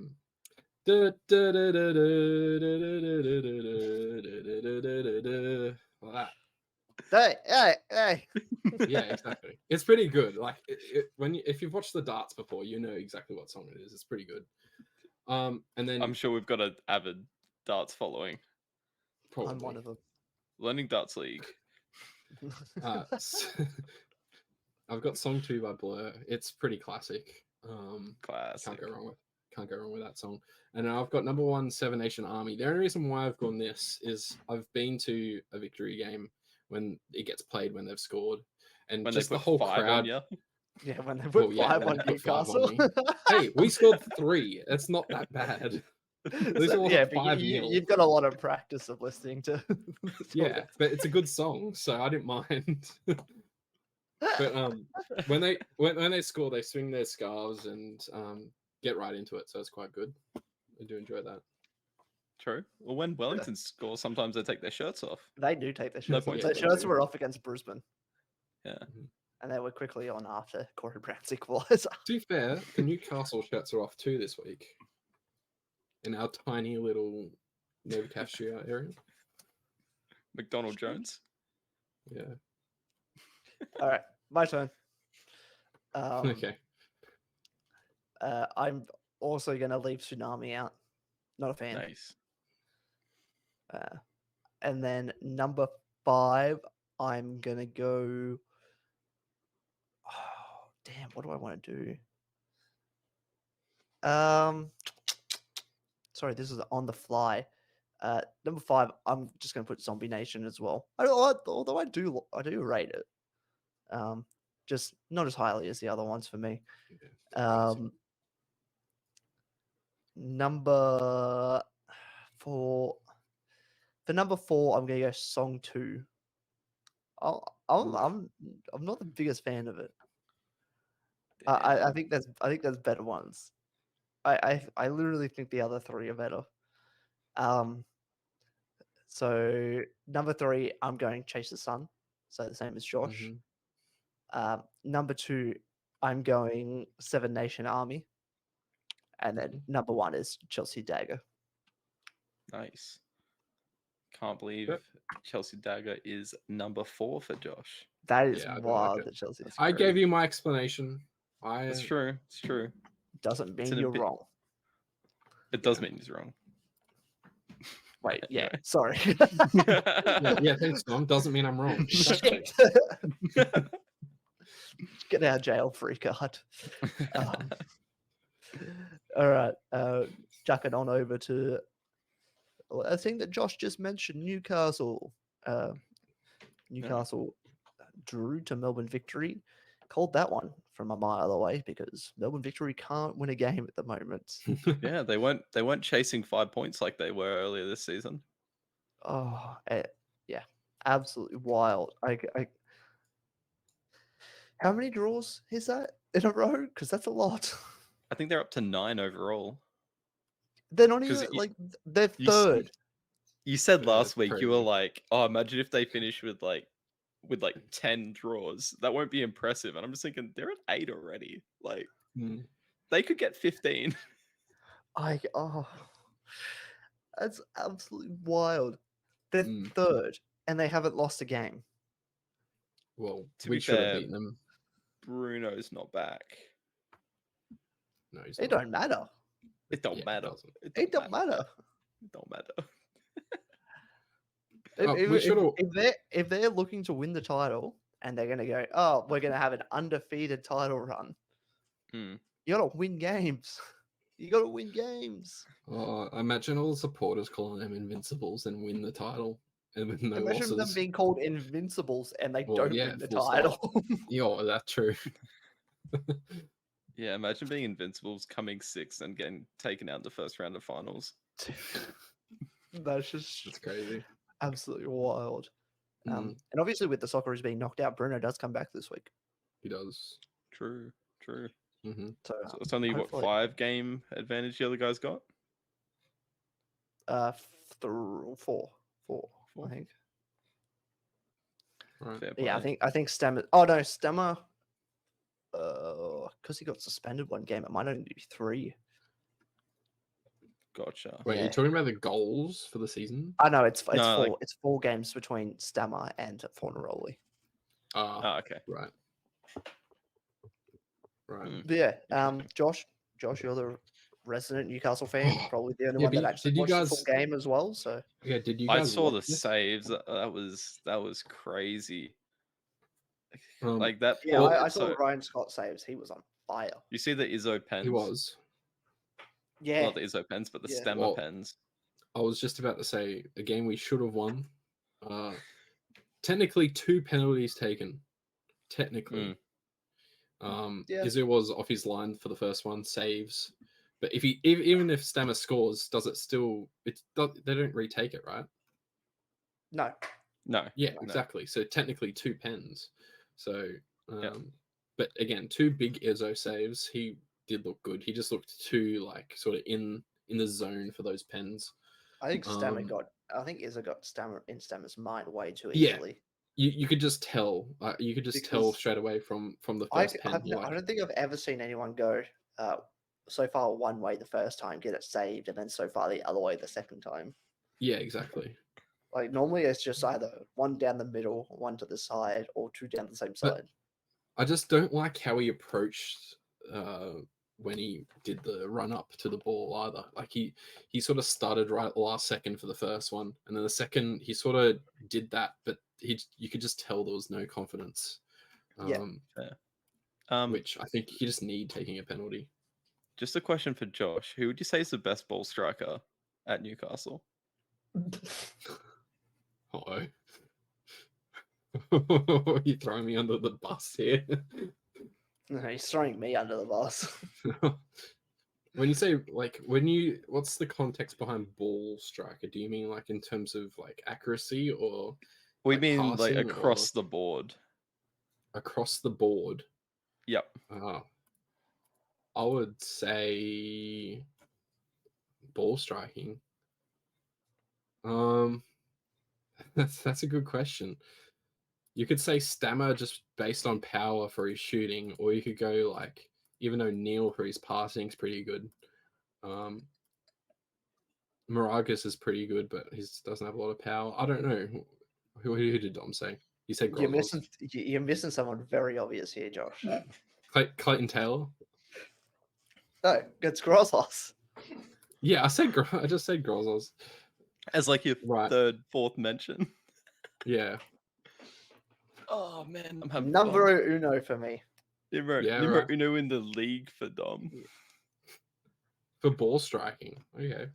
that. Hey. Yeah, exactly. It's pretty good. Like if you've watched the darts before, you know exactly what song it is. It's pretty good. And then I'm sure we've got an avid darts following. probably I'm one of them. Learning Darts League. I've got Song 2 by Blur. It's pretty classic. Classic. Can't go wrong with that song. And I've got number 1, Seven Nation Army. The only reason why I've gone this is I've been to a victory game when it gets played when they've scored, and When just they the put whole 5 crowd. on you. Yeah, when they put Well, 5 when on they put 5 on Newcastle. me. Hey, we scored 3. It's not that bad. So, yeah, but you've got a lot of practice of listening to. Yeah, but it's a good song, so I didn't mind. But when they score, they swing their scarves and get right into it, so it's quite good. I do enjoy that. True. Well, when Wellington scores, sometimes they take their shirts off. They do take their No shirts off. points Their for shirts them. were off against Brisbane. Yeah. And they were quickly on after Corey Brown's equaliser. To be fair, the Newcastle shirts are off too this week. In our tiny little Novocasia area. McDonald Jones. Yeah. All right, my turn. Okay. I'm also going to leave Tsunami out. Not a fan. Nice. And then number 5, I'm going to go... Oh, damn, what do I want to do? Sorry, this is on the fly. Number 5, I'm just going to put Zombie Nation as well. Although I do rate it. Just not as highly as the other ones for me. Number 4. For number 4, I'm gonna go Song 2. I'm not the biggest fan of it. I think there's better ones. I literally think the other 3 are better. So number 3, I'm going Chase the Sun. So the same as Josh. Number 2, I'm going Seven Nation Army. And then number 1 is Chelsea Dagger. Nice. Can't believe Chelsea Dagger is number 4 for Josh. That is Yeah, I wild like that Chelsea. I gave you my explanation. It's true. It's true. Doesn't mean you're wrong. It does mean he's wrong. Wait, yeah, sorry. yeah, thanks, Tom. Doesn't mean I'm wrong. Shit. Get our jail-free card. All right, jacking on over to a thing that Josh just mentioned, Newcastle. Newcastle drew to Melbourne Victory. Called that one from a mile away because Melbourne Victory can't win a game at the moment. Yeah, they weren't chasing 5 points like they were earlier this season. Oh, yeah, absolutely wild. How many draws is that in a row? Because that's a lot. I think they're up to 9 overall. They're not even they're third. You said last week you were crazy. like, "Oh, imagine if they finish with 10 draws. That won't be impressive." And I'm just thinking they're at 8 already. Like they could get 15. That's absolutely wild. They're third and they haven't lost a game. Well, we should have beaten them. Bruno's not back. No, he's It not. don't matter. It don't matter. It don't matter. It don't matter. If they're looking to win the title and they're going to go, oh, we're going to have an undefeated title run, you got to win games. You got to win games. Imagine all the supporters calling them Invincibles and win the title. And with no Imagine losses. them being called Invincibles and they don't win the title. Yeah, that's true. Yeah, imagine being Invincibles, coming 6th and getting taken out in the first round of finals. That's crazy. Absolutely wild. And obviously with the Socceroos being knocked out, Bruno does come back this week. He does. True. Mm-hmm. So, So it's only what hopefully- 5-game advantage the other guys got. 4, I think. Right. Fair Yeah, play. I think Stemmer. Oh no, Stemmer. Because he got suspended one game, it might only be 3. Gotcha. Wait, Yeah. you're talking about the goals for the season? I know it's No, 4. like- It's 4 games between Stemmer and Fornaroli. Oh, okay. Right. Right. Mm. But yeah, Interesting. Josh, you're the resident Newcastle fan, probably the only Yeah, one that but actually did you watched the guys- full game as well. So Yeah, did you I guys saw the watch this? saves. That was crazy. Um, Like that. yeah, Paul, I saw so the Ryan Scott saves. He was on fire. you see the Izzo pens. He was. Yeah, Not the Izzo pens, but the Yeah. Stemmer Well, pens. I was just about to say a game we should have won. Technically 2 penalties taken. Technically. Yeah. Izzy was off his line for the first one, saves. But even if Stammer scores, does it still? They don't retake it, right? no, No. Yeah, No. exactly. So technically 2 pens. So, Yeah. but again, 2 big Izzo saves. He did look good. He just looked too like sort of in the zone for those pens. I think Stammer Um, got. I think Izza got Stammer in Stammer's mind way too Yeah. easily. You could just tell. You could just tell Because straight away from the I first pen. You're I like, don't think I've ever seen anyone go so far one way the first time, get it saved, and then so far the other way the second time. yeah, exactly. Like normally it's just either one down the middle, one to the side, or 2 down the same But- side. I just don't like how he approached when he did the run up to the ball either. Like he sort of started right at the last second for the first one, and then the second he sort of did that, but you could just tell there was no confidence. Yeah. Which I think you just need taking a penalty. Just a question for Josh. Who would you say is the best ball striker at Newcastle? Uh-oh. You're throwing me under the bus here. No, he's throwing me under the bus. When you say what's the context behind ball striker? Do you mean like in terms of like accuracy or We like mean like passing across the board. across the board? Yep. I would say ball striking. That's a good question. You could say Stammer just based on power for his shooting, or you could go like even though Neil for his passing is pretty good. Maragas is pretty good, but he doesn't have a lot of power. I don't know. Who did Dom say? He said You're Grozos. missing someone very obvious here, Josh. Clayton Taylor. No, it's Grozos. Yeah, I just said Grozos. As like your Right. third, fourth mention. Yeah. Oh man, I'm having Numero fun. uno for me. Numero right. uno in the league for Dom. For ball striking. Okay.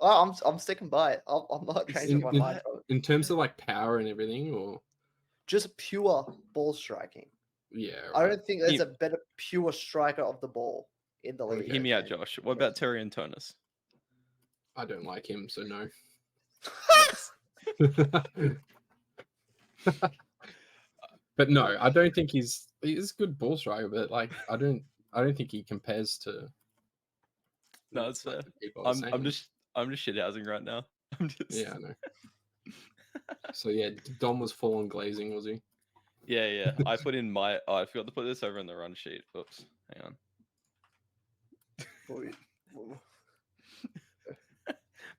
Oh, I'm sticking by it. I'm not changing my mind. In terms of like power and everything, or Just pure ball striking. yeah. I Right. don't think there's a better pure striker of the ball in the league. Hear me out, than- Josh. What about Terry and Tonus? I don't like him, so no. But no, I don't think he's a good ball striker, but like I don't think he compares to. No, it's fair. the people I was I'm saying. just shithousing right now. I'm just Yeah, I know. So yeah, Dom was full on glazing, was he? Yeah. I put in my. Oh, I forgot to put this over in the run sheet. Oops. Hang on.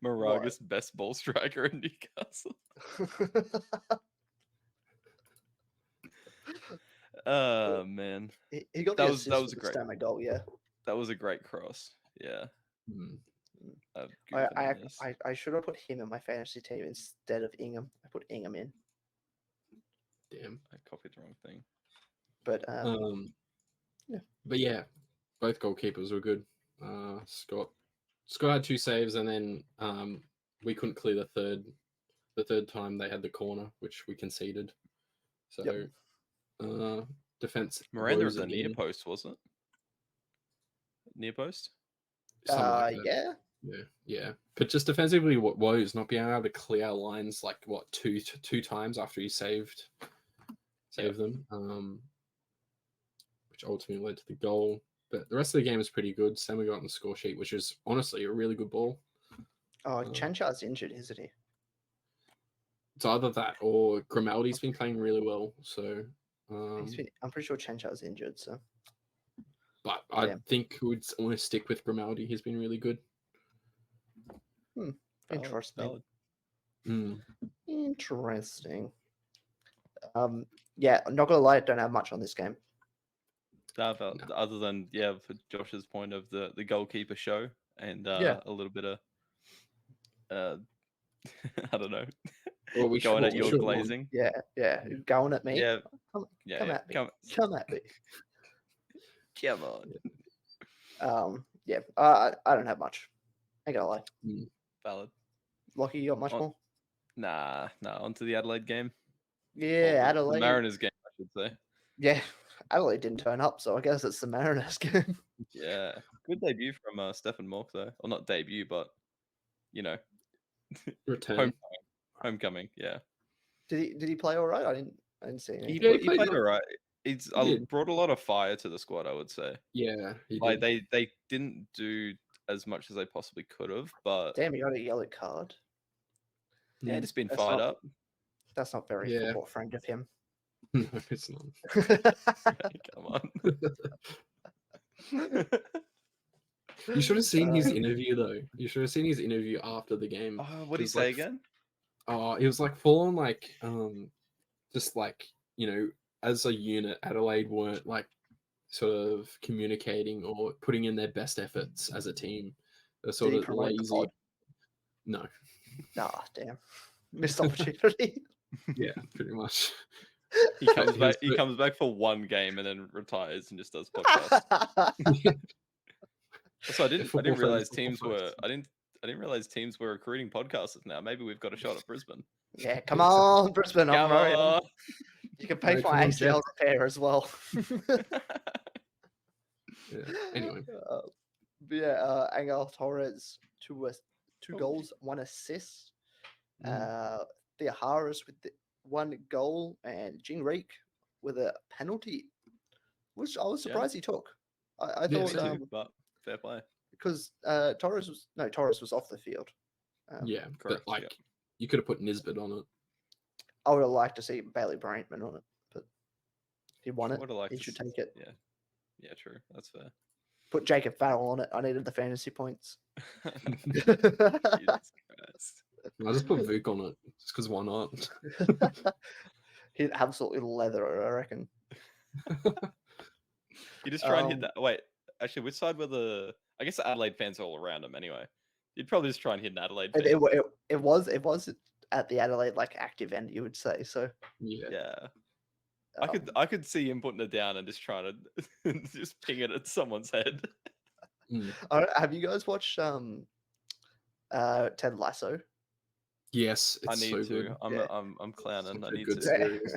Maraga's best ball striker in Newcastle. Oh man, he got That the was- that assist was for the great. Stammer goal. Yeah, that was a great cross. Yeah. Hmm. I should have put him in my fantasy team instead of Ingham. I put Ingham in, Damn. I copied the wrong thing. but Yeah. But yeah, both goalkeepers were good. Scott had 2 saves, and then we couldn't clear the third time they had the corner, which we conceded. So defense. Miranda woes was a near again. post, wasn't it? Near post. Something like that. yeah. Yeah. But just defensively, woes not being able to clear our lines like what two times after he saved them. which ultimately led to the goal. But the rest of the game is pretty good. Same we got on the score sheet, which is honestly a really good ball. Oh, Chanchar's injured, isn't he? It's either that or Grimaldi's been playing really well. So, I'm pretty sure Chanchar's injured. So, but I think we'd want to stick with Grimaldi. He's been really good. Interesting. Valid. Interesting. Yeah, I'm not gonna lie, I don't have much on this game. Other than for Josh's point of the goalkeeper show and a little bit of I don't know, going at your glazing. Yeah, going at me. Yeah, come at me. Come at me. Come on. I don't have much. Ain't gonna lie. Valid. Lockie, you got much more? Nah. Onto the Adelaide game. Yeah, Or Adelaide. The Mariners game, I should say. Yeah, Adelaide didn't turn up, so I guess it's the Mariners game. Yeah, good debut from Stefan Mork though. Well, not debut, but return. Homecoming. Yeah. Did he play all right? I didn't see anything. He played all right. He's brought a lot of fire to the squad, I would say. Yeah, they didn't do as much as they possibly could have, but damn, he got a yellow card. Yeah, just been fired up. That's not very football friend of him. No, it's not. Come on. You should have seen his interview though. You should have seen his interview after the game. What did he say again? It was like full on like just like, as a unit, Adelaide weren't like sort of communicating or putting in their best efforts as a team. They're sort of lazy. No. Ah, damn. Missed opportunity. Yeah, pretty much. He comes back. He comes back for one game and then retires and just does podcasts. So I didn't realize teams were. I didn't realize teams were recruiting podcasters now. Maybe we've got a shot at Brisbane. Yeah, come on, Brisbane. Come on. You can pay for ACL repair as well. Anyway. Angel Torres, two goals, 1 assist. Thea Harris with 1 goal, and Jing Reek with a penalty, which I was surprised he took. I thought, but fair play, because Torres was off the field. Correct, but you could have put Nisbet on it. I would have liked to see Bailey Brantman on it, but he won it. He should take it. Yeah, true. That's fair. Put Jacob Farrell on it. I needed the fantasy points. Jesus Christ. I just put Vuk on it, just because why not? He'd absolutely leather it, I reckon. You just try and hit that. Wait, actually, which side were the? I guess the Adelaide fans are all around him anyway. You'd probably just try and hit an Adelaide fan. It was at the Adelaide active end, you would say. So yeah. I could see him putting it down and just trying to just ping it at someone's head. Have you guys watched Ted Lasso? Yes, I need so to. Good. I'm clowning. I need to. Series.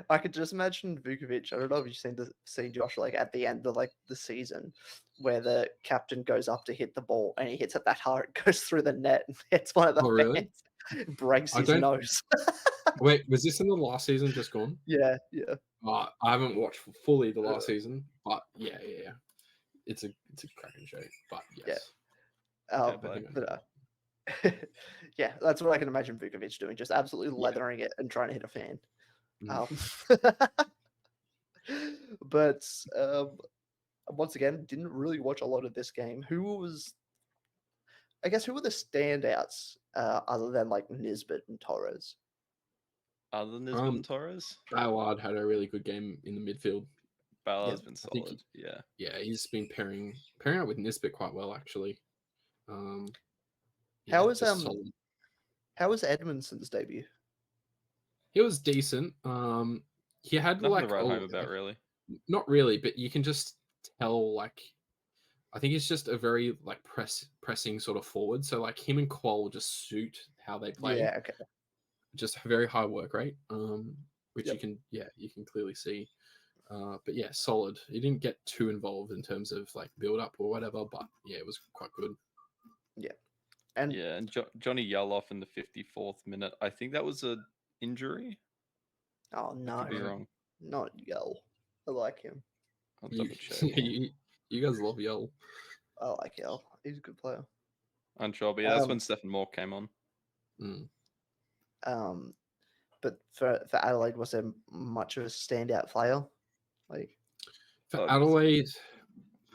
I could just imagine Vukovic. I don't know if you've seen Josh at the end of the season, where the captain goes up to hit the ball and he hits it that hard, it goes through the net and hits one of the fans, breaks his nose. Wait, was this in the last season just gone? Yeah. I haven't watched fully the last season, but yeah. It's a cracking show, but yes. Yeah, that's what I can imagine Vukovic doing, just absolutely leathering it and trying to hit a fan. But once again, didn't really watch a lot of this game. Who were the standouts other than Nisbet and Torres? Other than Nisbet and Torres? Ballard had a really good game in the midfield. Ballard's been solid. Yeah, he's been pairing out with Nisbet quite well, actually. How was Edmondson's debut? He was decent. He had nothing to write home about, really. Not really, but you can just tell. I think it's just a very pressing sort of forward. So him and Qual just suit how they play. Yeah, okay. Just a very high work rate. Which you can clearly see. But yeah, solid. He didn't get too involved in terms of build up or whatever, but yeah, it was quite good. Yeah. And Johnny Yaloff in the 54th minute. I think that was an injury. Oh no! I could be wrong. Not Yell. I like him. I'll You, double check. you guys love Yell. I like Yell. He's a good player. Unsure, but yeah, that's when Stephen Moore came on. But for Adelaide, was there much of a standout player? Like for Adelaide,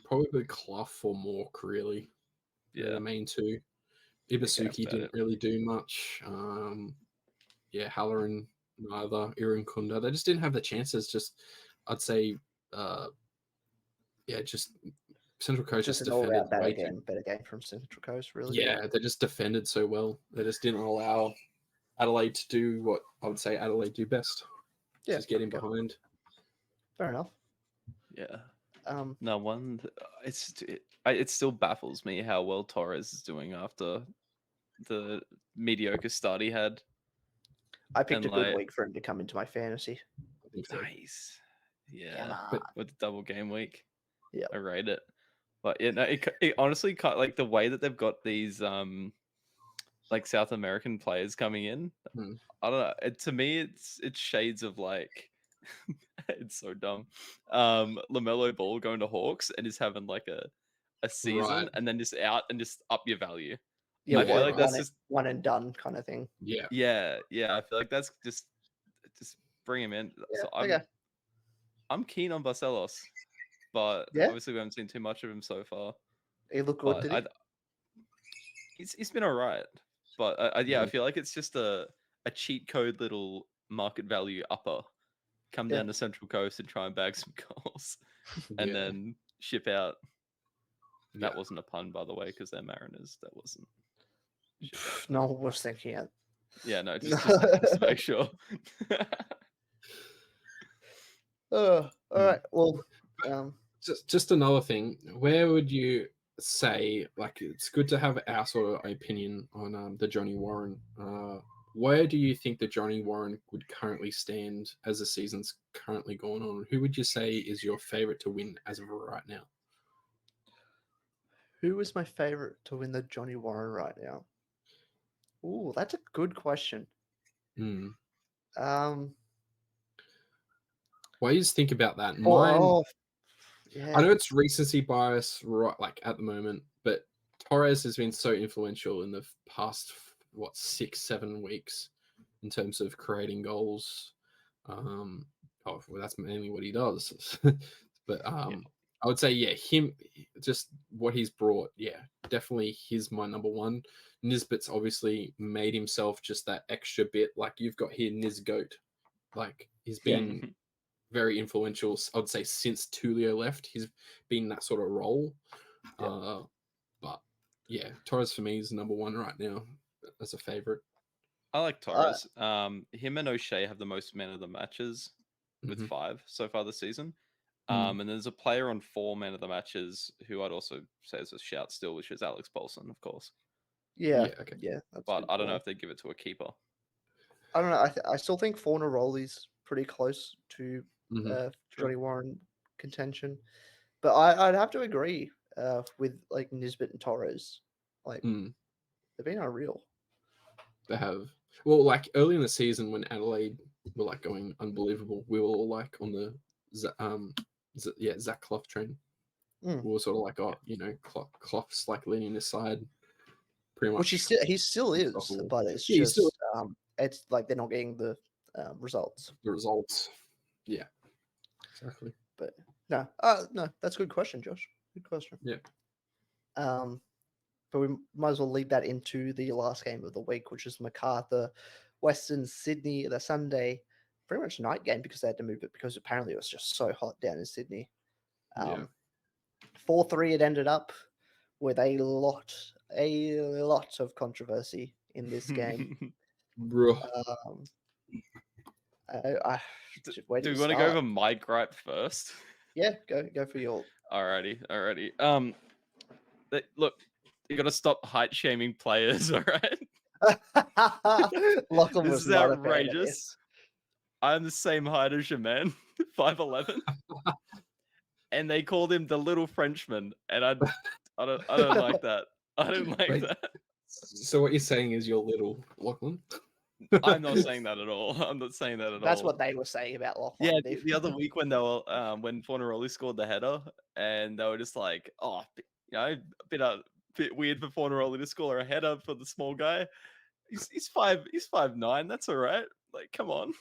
probably Clough or Mork, really. Yeah, they're the main two. Ibasuki didn't really do much. Halloran neither. Irukunda, they just didn't have the chances. Just, I'd say, just Central Coast just an all-round defended better game from Central Coast, really. Yeah, they just defended so well. They just didn't allow Adelaide to do what I would say Adelaide do best. Just get in behind. Fair enough. Yeah. No one. It still baffles me how well Torres is doing after the mediocre start he had. I picked a good week for him to come into my fantasy. Nice. Yeah. But with the double game week. Yeah. I rate it. But yeah, no, it honestly, like the way that they've got these like South American players coming in, I don't know. To me, it's shades of like it's so dumb. LaMelo Ball going to Hawks and is having like a season and then just out and just up your value. Yeah, I feel like that's just one and done kind of thing. Yeah. I feel like that's just bring him in. Yeah, So I'm keen on Barcelos, but obviously we haven't seen too much of him so far. He looked good, did he? He's been all right, but I feel like it's just a cheat code little market value upper. Come down to Central Coast and try and bag some goals, and then ship out. That wasn't a pun, by the way, because they're Mariners. That wasn't. No one was thinking it. Yeah, no, just to make sure. All right. Well, just another thing. Where would you say, like, it's good to have our sort of opinion on the Johnny Warren? Where do you think the Johnny Warren would currently stand as the season's currently going on? Who would you say is your favorite to win as of right now? Who is my favorite to win the Johnny Warren right now? Ooh, that's a good question. What do you think about that? I know it's recency bias, right? Like at the moment, but Torres has been so influential in the past 6-7 weeks in terms of creating goals. That's mainly what he does. But I would say him, just what he's brought. Definitely he's my number one. Nisbet's obviously made himself just that extra bit. Like you've got here Nisgoat, like he's been very influential. I would say since Tulio left, he's been that sort of role. But Torres for me is number one right now as a favorite. I like Torres. Him and O'Shea have the most man of the matches with 5 so far this season. And there's a player on 4 man of the matches who I'd also say is a shout still, which is Alex Paulson, of course. But I don't know if they give it to a keeper. I don't know. I still think Fornaroli's pretty close to Johnny Warren contention, but I'd have to agree with like Nisbet and Torres. Like they've been unreal. They have. Well, like early in the season when Adelaide were like going unbelievable, we were all like on the Zach Clough train. We were sort of like, Clough's like leaning aside pretty much. Which he still is, but it's just it's like they're not getting the results. The results. Yeah. Exactly. But no, that's a good question, Josh. Good question. Yeah. But we might as well lead that into the last game of the week, which is Macarthur, Western Sydney, the Sunday, pretty much night game because they had to move it because apparently it was just so hot down in Sydney. 4-3 it ended up with a lot of controversy in this game. Bro. Do we want to go over my gripe first? Yeah, go for your. Alrighty. Look, you got to stop height shaming players. All right. Lachlan this was is outrageous. I'm the same height as your man, 5'11", and they called him the little Frenchman, and I don't like that. I don't like that. So what you're saying is you're little, Lachlan? I'm not saying that at all. I'm not saying that at That's all. what they were saying about Yeah, Lachlan. the other week when they were when Fornaroli scored the header, and they were just like, oh, bit weird for Fornaroli to score a header for the small guy. He's 5'9". That's all right. Like, come on.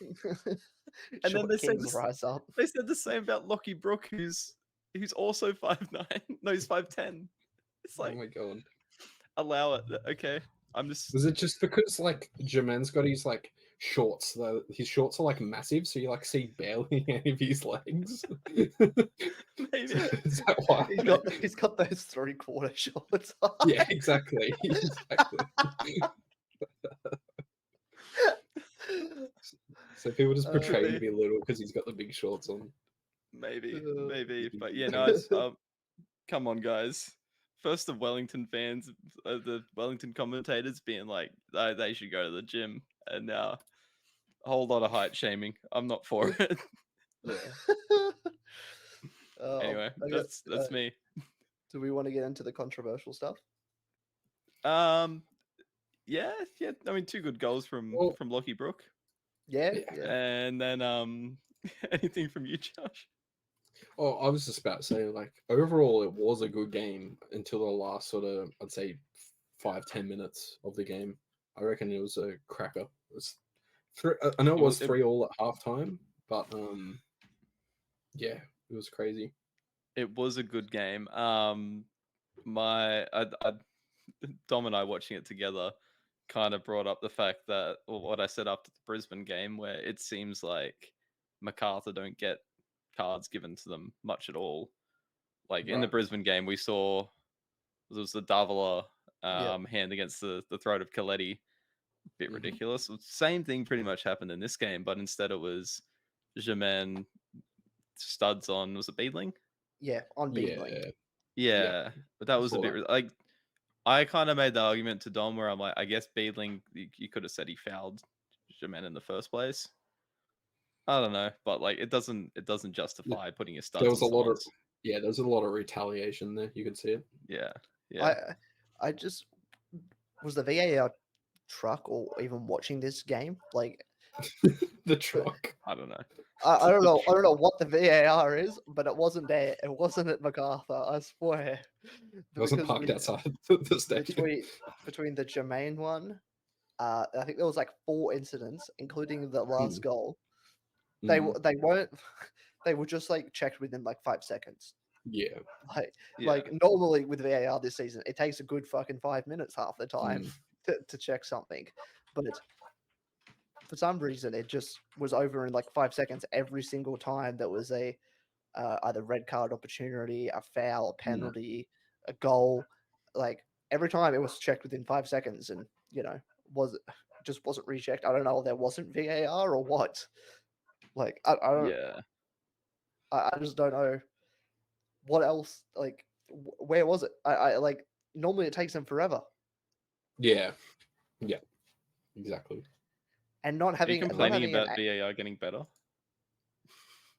And then Short kings rise up. they said the same about Lockie Brook, who's also 5'9". No, he's 5'10". It's Oh like, my god. allow it. Okay, I'm just. Was it just because like Jermaine's got his like shorts though? His shorts are like massive, so you like see barely any of his legs. Maybe. Is that why? He's got those 3/4 shorts. Yeah, exactly. Exactly. So people just portray him to be little because he's got the big shorts on. Maybe, but yeah, no. It's, come on, guys. First, the Wellington fans, the Wellington commentators being like, they should go to the gym, and now a whole lot of height shaming. I'm not for it. Yeah. Anyway, that's me. Do we want to get into the controversial stuff? Yeah. I mean, 2 good goals from Lockie Brook. Yeah. And then anything from you, Josh? Oh, I was just about to say, like, overall, it was a good game until the last sort of, I'd say, 5-10 minutes of the game. I reckon it was a cracker. It was I know it was 3-3 at halftime, but yeah, it was crazy. It was a good game. Dom and I watching it together kind of brought up the fact that, or what I said after the Brisbane game, where it seems like MacArthur don't get cards given to them much at all. Like in the Brisbane game, we saw there was the Davila hand against the throat of Coletti. Bit ridiculous. Same thing pretty much happened in this game, but instead it was Jermaine studs on, was it Beedling? Yeah, on Beedling. Yeah, but that was a bit like, I kind of made the argument to Dom where I'm like, I guess Beedling, you could have said he fouled Jermaine in the first place. I don't know, but like it doesn't justify putting your studs. There was a lot of there was a lot of retaliation there. You could see it. Yeah. I just was the VAR truck or even watching this game like the truck. I don't know. I don't know. I don't know what the VAR is, but it wasn't there. It wasn't at MacArthur. I swear. It wasn't parked outside the stadium. Between the Jermaine one, I think there was like 4 incidents, including the last goal. They weren't. They were just like checked within like 5 seconds. Yeah. Like normally with VAR this season, it takes a good fucking 5 minutes half the time to check something, but for some reason it just was over in like 5 seconds every single time. There was a either red card opportunity, a foul, a penalty, a goal. Like every time it was checked within 5 seconds, and just wasn't rechecked. I don't know if there wasn't VAR or what. Like I don't. Yeah. I just don't know what else. Like where was it? I like normally it takes them forever. Yeah. Yeah. Exactly. And not having. Are you complaining about VAR getting better?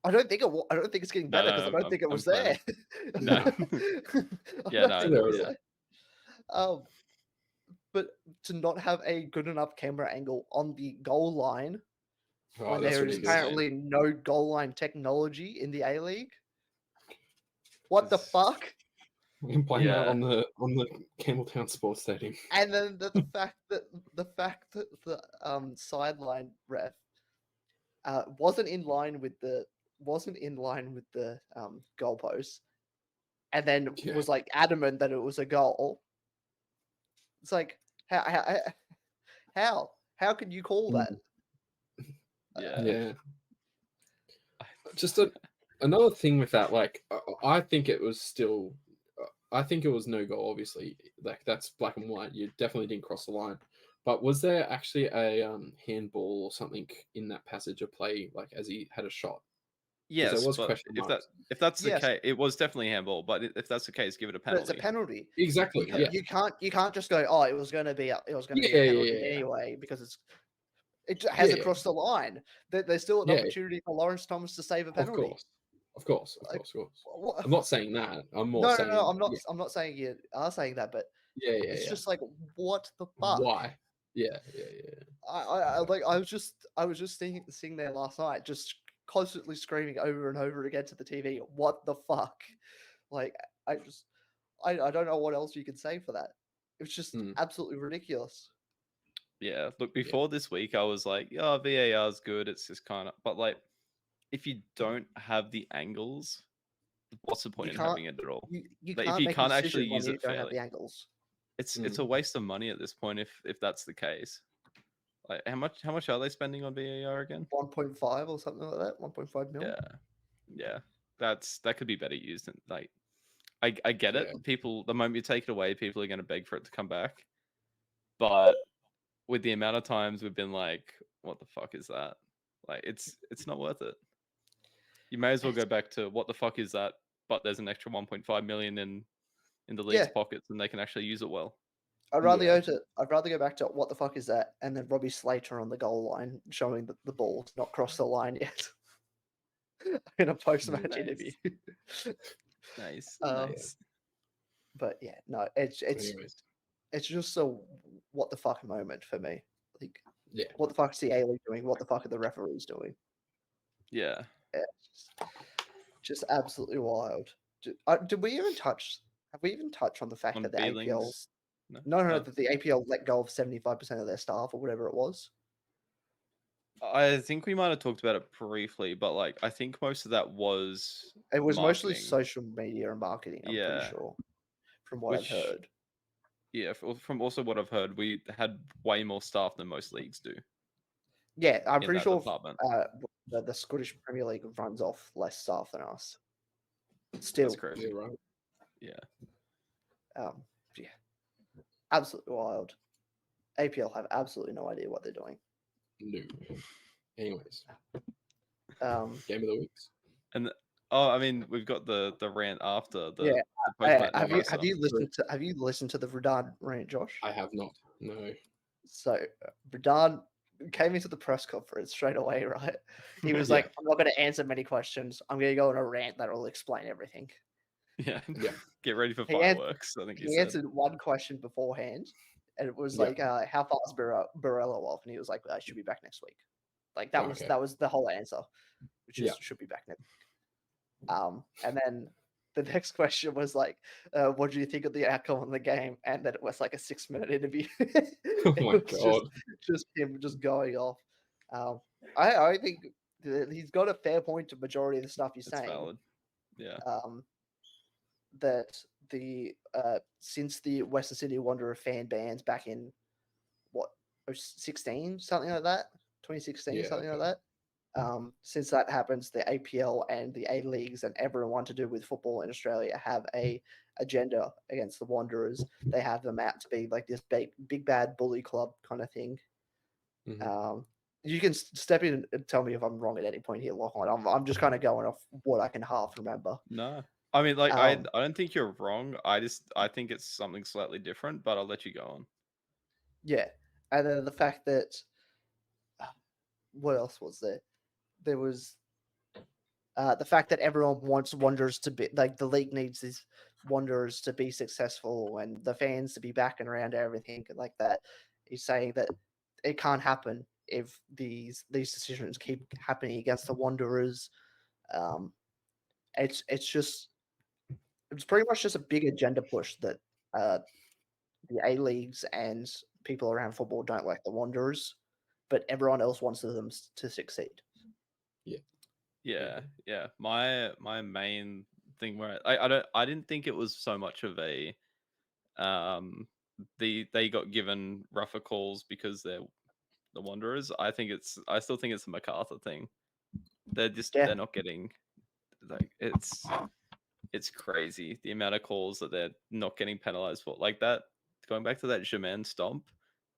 I don't think it's getting better because I don't think it was there. No. But to not have a good enough camera angle on the goal line when there is apparently no goal line technology in the A-League. What the fuck? We can play that on the Campbelltown Sports Stadium. And then the fact that the sideline ref wasn't in line with the goalpost, and then was like adamant that it was a goal. It's like how can you call that? Yeah. Just another thing with that, like I think it was still, I think it was no goal. Obviously, like that's black and white. You definitely didn't cross the line. But was there actually a handball or something in that passage of play, like as he had a shot? Yes, there was if that's the case, it was definitely handball. But if that's the case, give it a penalty. But it's a penalty. Exactly. You can't just go, oh, it was going to be a penalty anyway because it hasn't crossed the line. There's still an opportunity for Lawrence Thomas to save a penalty. Of course. I'm not saying that. I'm more saying. No. I'm not saying you are saying that, but it's just like, what the fuck? Why? Yeah. I was just sitting there last night, just constantly screaming over and over again to the TV, "What the fuck?" Like I don't know what else you could say for that. It was just absolutely ridiculous. Yeah, look, before this week, I was like, "Oh, VAR is good. It's just kind of," but like, if you don't have the angles, what's the point in having it at all? You Like, if can't you make a can't actually decision when use you it don't have fairly, the angles. it's a waste of money at this point. If that's the case, like, how much are they spending on VAR again? 1.5 or something like that. 1.5 mil. Yeah, that could be better used. And like, I get it. Yeah. People, the moment you take it away, people are going to beg for it to come back. But with the amount of times we've been like, "What the fuck is that?" Like, it's not worth it. You may as well go back to what the fuck is that? But there's an extra 1.5 million in the league's pockets, and they can actually use it well. I'd rather go back to what the fuck is that, and then Robbie Slater on the goal line showing that the ball's not crossed the line yet in a post-match interview. Nice. But yeah, no, it's just a what the fuck moment for me. Like, what the fuck is the A-League doing? What the fuck are the referees doing? Yeah. Just absolutely wild. Did we even touch? Have we even touched on the fact that the APL? No, that the APL let go of 75% of their staff or whatever it was. I think we might have talked about it briefly, but like, I think most of that was mostly social media and marketing. I'm pretty sure, from what I've heard. Yeah, from also what I've heard, we had way more staff than most leagues do. Yeah, I'm pretty sure the Scottish Premier League runs off less staff than us. Still, that's crazy. Right. Yeah. Yeah, absolutely wild. APL have absolutely no idea what they're doing. No. Anyways, game of the weeks. And I mean, we've got the rant after the have you listened to the Verdun rant, Josh? I have not. No. So Verdun came into the press conference straight away, right? He was like, "I'm not going to answer many questions. I'm going to go on a rant that will explain everything." Yeah. Get ready for fireworks. I think he answered one question beforehand, and it was like, "How far is Barella off?" And he was like, "I should be back next week." Like that was the whole answer, which is should be back next week. And then the next question was like, "What do you think of the outcome of the game?" And then it was like a 6-minute interview. Oh my god! Just him just going off. I think he's got a fair point to majority of the stuff he's saying. Valid. Yeah. That the since the Western Sydney Wanderer fan bans back in 16, something like that, 2016, something like that. Since that happens, the APL and the A leagues and everyone to do with football in Australia have a agenda against the Wanderers. They have them out to be like this big bad bully club kind of thing. Mm-hmm. You can step in and tell me if I'm wrong at any point here, Lachlan. I'm just kind of going off what I can half remember. No, I mean, like, I don't think you're wrong. I think it's something slightly different, but I'll let you go on. Yeah, and then the fact that what else was there? There was the fact that everyone wants Wanderers to be like the league needs these Wanderers to be successful and the fans to be backing around everything like that. He's saying that it can't happen if these decisions keep happening against the Wanderers. It's pretty much just a big agenda push that the A leagues and people around football don't like the Wanderers, but everyone else wants them to succeed. Yeah. My main thing where I didn't think it was so much of a they got given rougher calls because they're the Wanderers. I still think it's a MacArthur thing. They're not getting, like, it's crazy the amount of calls that they're not getting penalized for. Like that, going back to that Jermaine stomp,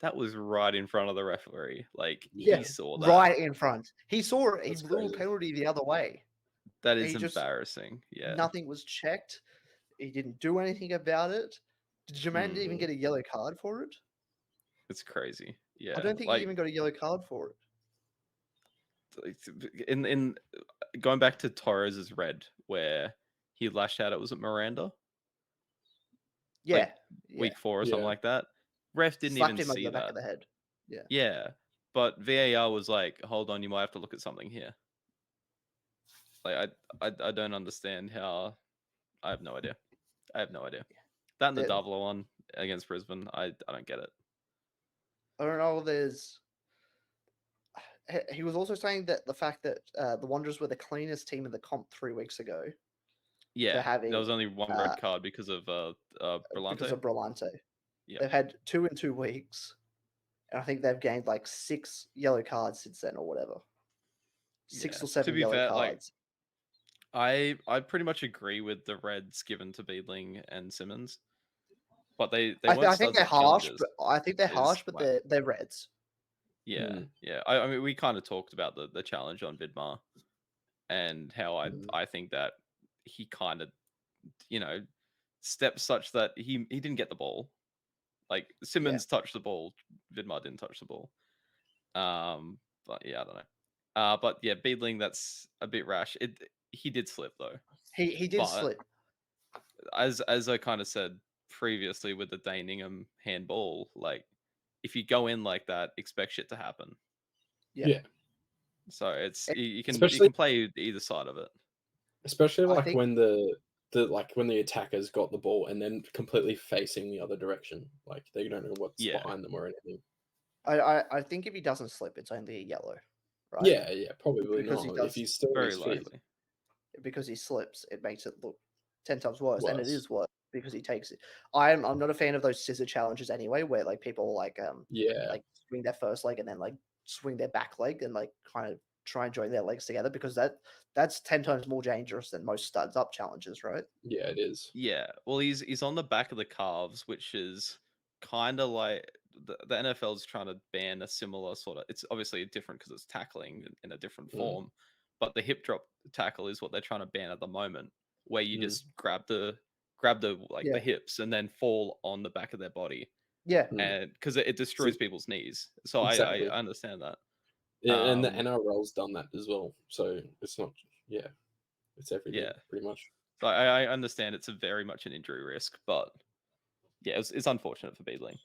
that was right in front of the referee. Like, he saw that. Right in front. He saw it. He blew a penalty the other way. That is embarrassing. Yeah. Nothing was checked. He didn't do anything about it. Did Jermaine even get a yellow card for it? It's crazy. Yeah. I don't think he even got a yellow card for it. In going back to Torres's red, where he lashed out, it was at Miranda. Yeah. Week 4 or something like that. Ref didn't Slapped even him see over the back that. of the head. Yeah, but VAR was like, hold on, you might have to look at something here. Like I don't understand how. I have no idea. I have no idea. That and the Yeah. Davila one against Brisbane, I don't get it. I don't know. He was also saying that the fact that the Wanderers were the cleanest team in the comp 3 weeks ago for Yeah, having there was only one red card because of because Brillante. of Brillante. Yeah, They've had 2 in 2 weeks, and I think they've gained like 6 yellow cards since then, or whatever. Six yeah. or To 7 be yellow fair, like cards. I pretty much agree with the reds given to Beedling and Simmons, but they I weren't think studs they're at harsh, challenges. but I think they're Is harsh, but my they're Reds. yeah, yeah. I mean, we kind of talked about the challenge on Vidmar and how I think that he kind of stepped such that he didn't get the ball. Like Simmons touched the ball, Vidmar didn't touch the ball. But yeah, I don't know. But yeah, Beedling, that's a bit rash. He did slip though. He did But slip. as I kind of said previously with the Daningham handball, like if you go in like that, expect shit to happen. Yeah. So it's you can Especially play either side of it. Especially I like think- when the when the attackers got the ball and then completely facing the other direction, like they don't know what's Yeah. behind them or anything. I think if he doesn't slip, it's only a yellow, right? Yeah, probably Because he not. does If he's still on Very his feet, likely. because he slips, it makes it look 10 times worse, and it Worse. is worse because he takes it. I'm not a fan of those scissor challenges anyway, where like people like yeah, swing their first leg and then like swing their back leg and like kind of try and join their legs together, because that's 10 times more dangerous than most studs up challenges, right? yeah, it is. Yeah. Well, he's on the back of the calves, which is kind of like the NFL is trying to ban a similar sort of. It's obviously different because it's tackling in a different form, but the hip drop tackle is what they're trying to ban at the moment, where you just grab the the hips and then fall on the back of their body, Yeah. and because it destroys people's knees. So Exactly. I understand that. Yeah, and the NRL's done that as well. So it's not. Yeah, it's everything pretty much. So I understand it's a very much an injury risk, but yeah, it's unfortunate for Beedling.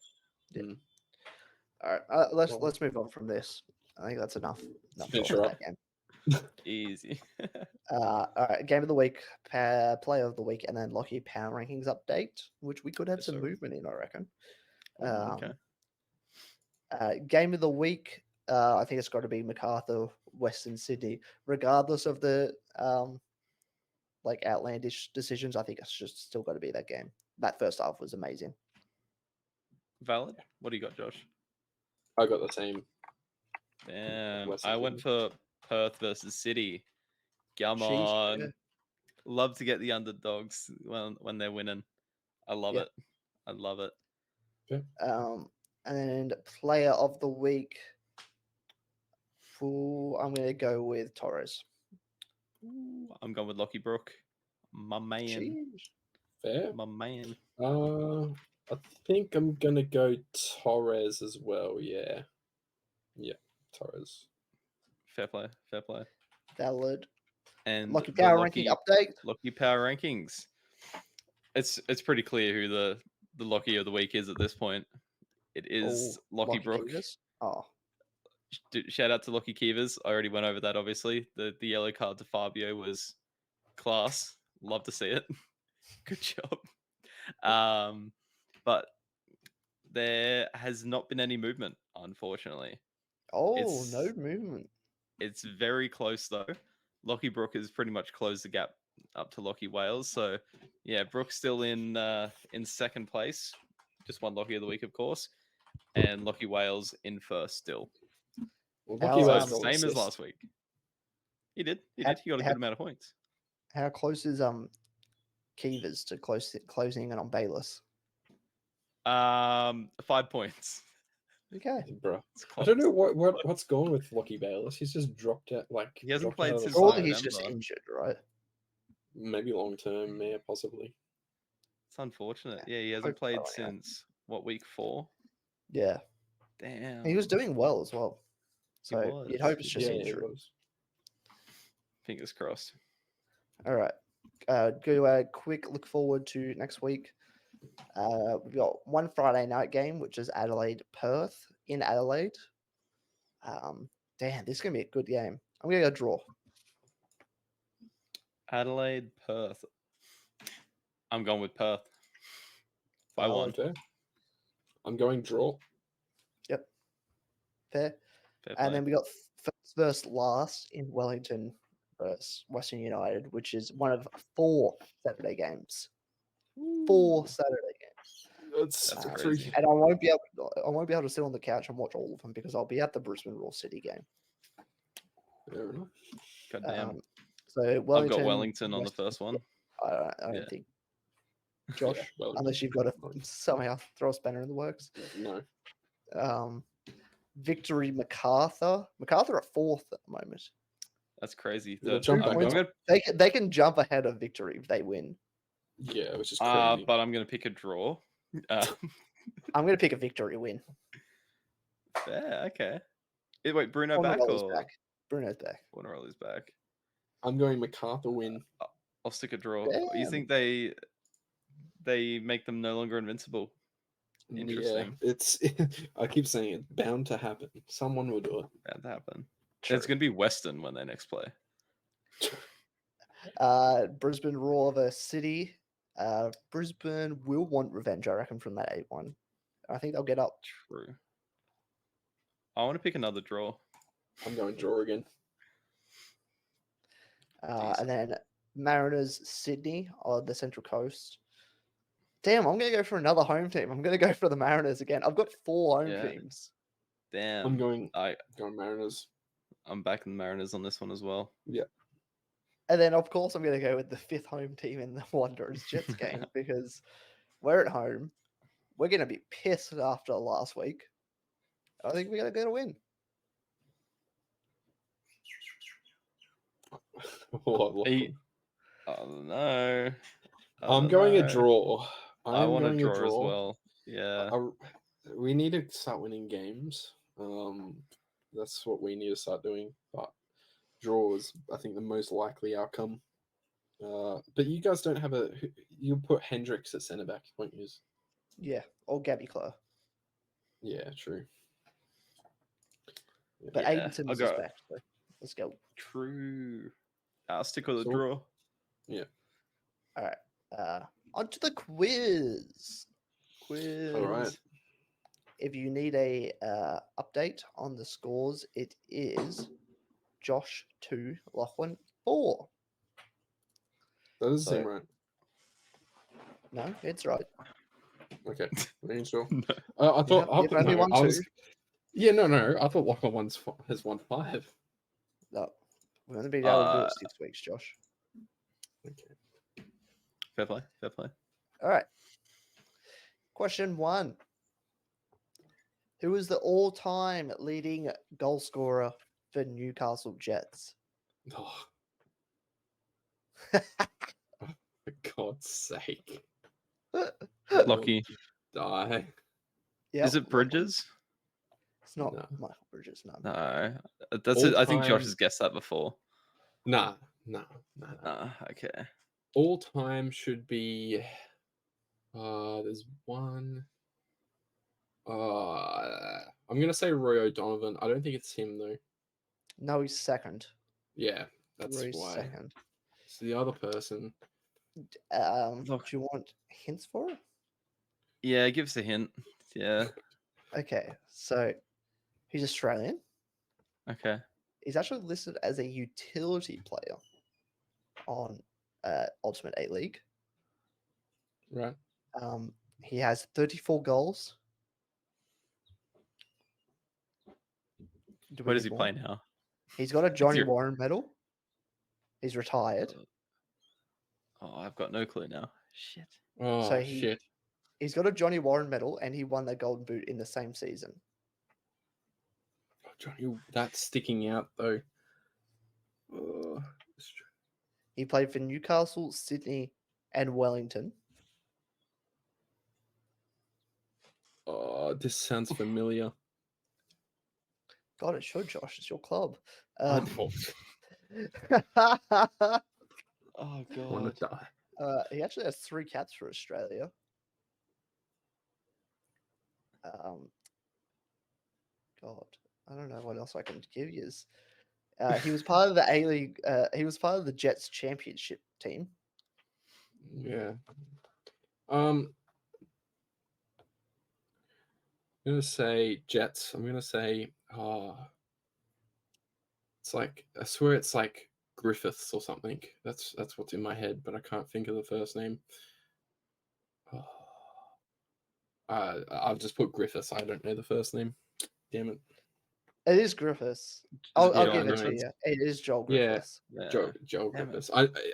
Yeah. All right, let's move on from this. I think that's enough. Finish Talk her about up. that game. Easy. All right, game of the week, player of the week, and then Lockie power rankings update, which we could have some movement in, I reckon. Okay. Game of the week, I think it's got to be MacArthur, Western Sydney, regardless of the like outlandish decisions. I think it's just still got to be that game. That first half was amazing. Valid. What do you got, Josh? I got the same. Damn. Western I went Sydney. for Perth versus City. Come Sheesh, on. yeah. Love to get the underdogs when they're winning. I love it. I love it. And player of the week, I'm going to go with Torres. Ooh, I'm going with Lockie Brook. My man. Sheesh. Fair. My man. I think I'm gonna go Torres as well. Yeah, Torres. Fair play. Fair play. Valid. And Lockie power ranking update. Lockie power rankings. It's pretty clear who the Lockie of the week is at this point. It is Lockie Brook. Kivas. Oh, Shout out to Lockie Kivas. I already went over that. Obviously, the yellow card to Fabio was class. Love to see it. Good job. But there has not been any movement, unfortunately. no movement. It's very close though. Lockie Brook has pretty much closed the gap up to Lockie Wales. So yeah, Brook's still in second place. Just one Lockie of the week, of course. And Lockie Wales in first still. Well, How, So it's the same as last week. He did. He got a good amount of points. How close is Kivas to closing and on Bayless? 5 points. Okay, bro. I don't know what's going with Lockie Bayless. He's just dropped out. Like he hasn't played since Surely he's just injured, right? Maybe long term, yeah, possibly. It's unfortunate. Yeah, he hasn't played since week 4? Yeah. Damn. He was doing well as well. So you'd hope it's just injury. Fingers crossed. All right. Do a quick look forward to next week. We've got one Friday night game, which is Adelaide Perth in Adelaide. Damn, this is gonna be a good game. I'm gonna go draw. Adelaide, Perth. I'm going with Perth. By one. Fair. I'm going draw. Yep, fair. Fair And play. then we got first versus last in Wellington versus Western United, which is one of 4 Saturday games. 4 Saturday games. That's crazy. And I won't be able to sit on the couch and watch all of them because I'll be at the Brisbane Roar City game. Fair enough. God damn. So Wellington, I've got Wellington on the Western- first one. I don't Yeah. think Josh, Yeah, well, unless you've got to somehow throw a spanner in the works. no. Victory MacArthur. MacArthur at 4th at the moment. That's crazy. It'll jump back I'm up. gonna, They can jump ahead of Victory if they win. Yeah, which is crazy. but I'm gonna pick a draw. I'm going to pick a Victory win. Yeah, okay. Wait, Bruno back Fornarola's or back. Bruno's back. Fornarola's back? I'm going MacArthur win. I'll stick a draw. You Damn. think they make them no longer invincible? Interesting. Yeah, it's. I keep saying it's bound to happen. Someone will do it. That happen. True. It's gonna be Western when they next play. Brisbane Roar versus City. Brisbane will want revenge, I reckon, from that 8-1. I think they'll get up. True. I want to pick another draw. I'm going draw again. And then Mariners Sydney on the Central Coast. Damn, I'm going to go for another home team. I'm going to go for the Mariners again. I've got 4 home teams. Damn. I'm going Mariners. I'm backing the Mariners on this one as well. Yeah. And then, of course, I'm going to go with the 5th home team in the Wanderers Jets game because we're at home. We're going to be pissed after last week. I think we're going to get a win. I don't know. I'm going a draw. I want a draw as well. Yeah. We need to start winning games. That's what we need to start doing. But draw is, I think, the most likely outcome. But you guys don't have a. You put Hendricks at centre back, won't you? Yeah, or Gabby Clare. Yeah, true. But Yeah, Aiden Simmons I'll is go. back. So let's go. True. I'll stick with a So- draw. Yeah. All right. On to the quiz. All right. If you need a update on the scores, it is Josh 2, Lachlan 4. That doesn't So- seem right. No, it's right. Okay. Are you sure? No. I thought. You've only won I was, 2. yeah, no. I thought Lachlan has won 5. No, we've only been able to do it 6 weeks, Josh. Okay. Fair play. Fair play. All right. Question 1. Who is the all-time leading goal scorer for Newcastle Jets? Oh. For God's sake. Lucky. Die. Yeah, Is it Bridges? It's not No. Michael Bridges, no. No. That's it. I think Josh All-time- has guessed that before. Nah. Okay. All time should be. There's one. I'm gonna say Roy O'Donovan. I don't think it's him though. No, he's second. Yeah, that's Roy's why. second. It's the other person. Do Look. you want hints for it? Yeah, give us a hint. Yeah. Okay, so he's Australian. Okay. He's actually listed as a utility player on Ultimate 8 League. Right. He has 34 goals. Do we Where does need he more? play now? He's got a Johnny your- Warren medal. He's retired. Oh, I've got no clue now. Shit. Oh So he- shit. He's got a Johnny Warren medal, and he won the Golden Boot in the same season. Oh, Johnny, that's sticking out though. He played for Newcastle, Sydney, and Wellington. Oh, this sounds familiar. God, it should, Josh. It's your club. Oh, Oh I want god. to die. He actually has 3 caps for Australia. God, I don't know what else I can give you. He was part of the A League. He was part of the Jets championship team. Yeah. I'm gonna say Jets. I'm gonna say it's like I swear it's like Griffiths or something. That's what's in my head, but I can't think of the first name. I've just put Griffiths. I don't know the first name. Damn it. It is Griffiths. I'll Yeah, give I it to know. you. It is Joel Yeah. Griffiths. Yeah. Joel Damn it. Griffiths.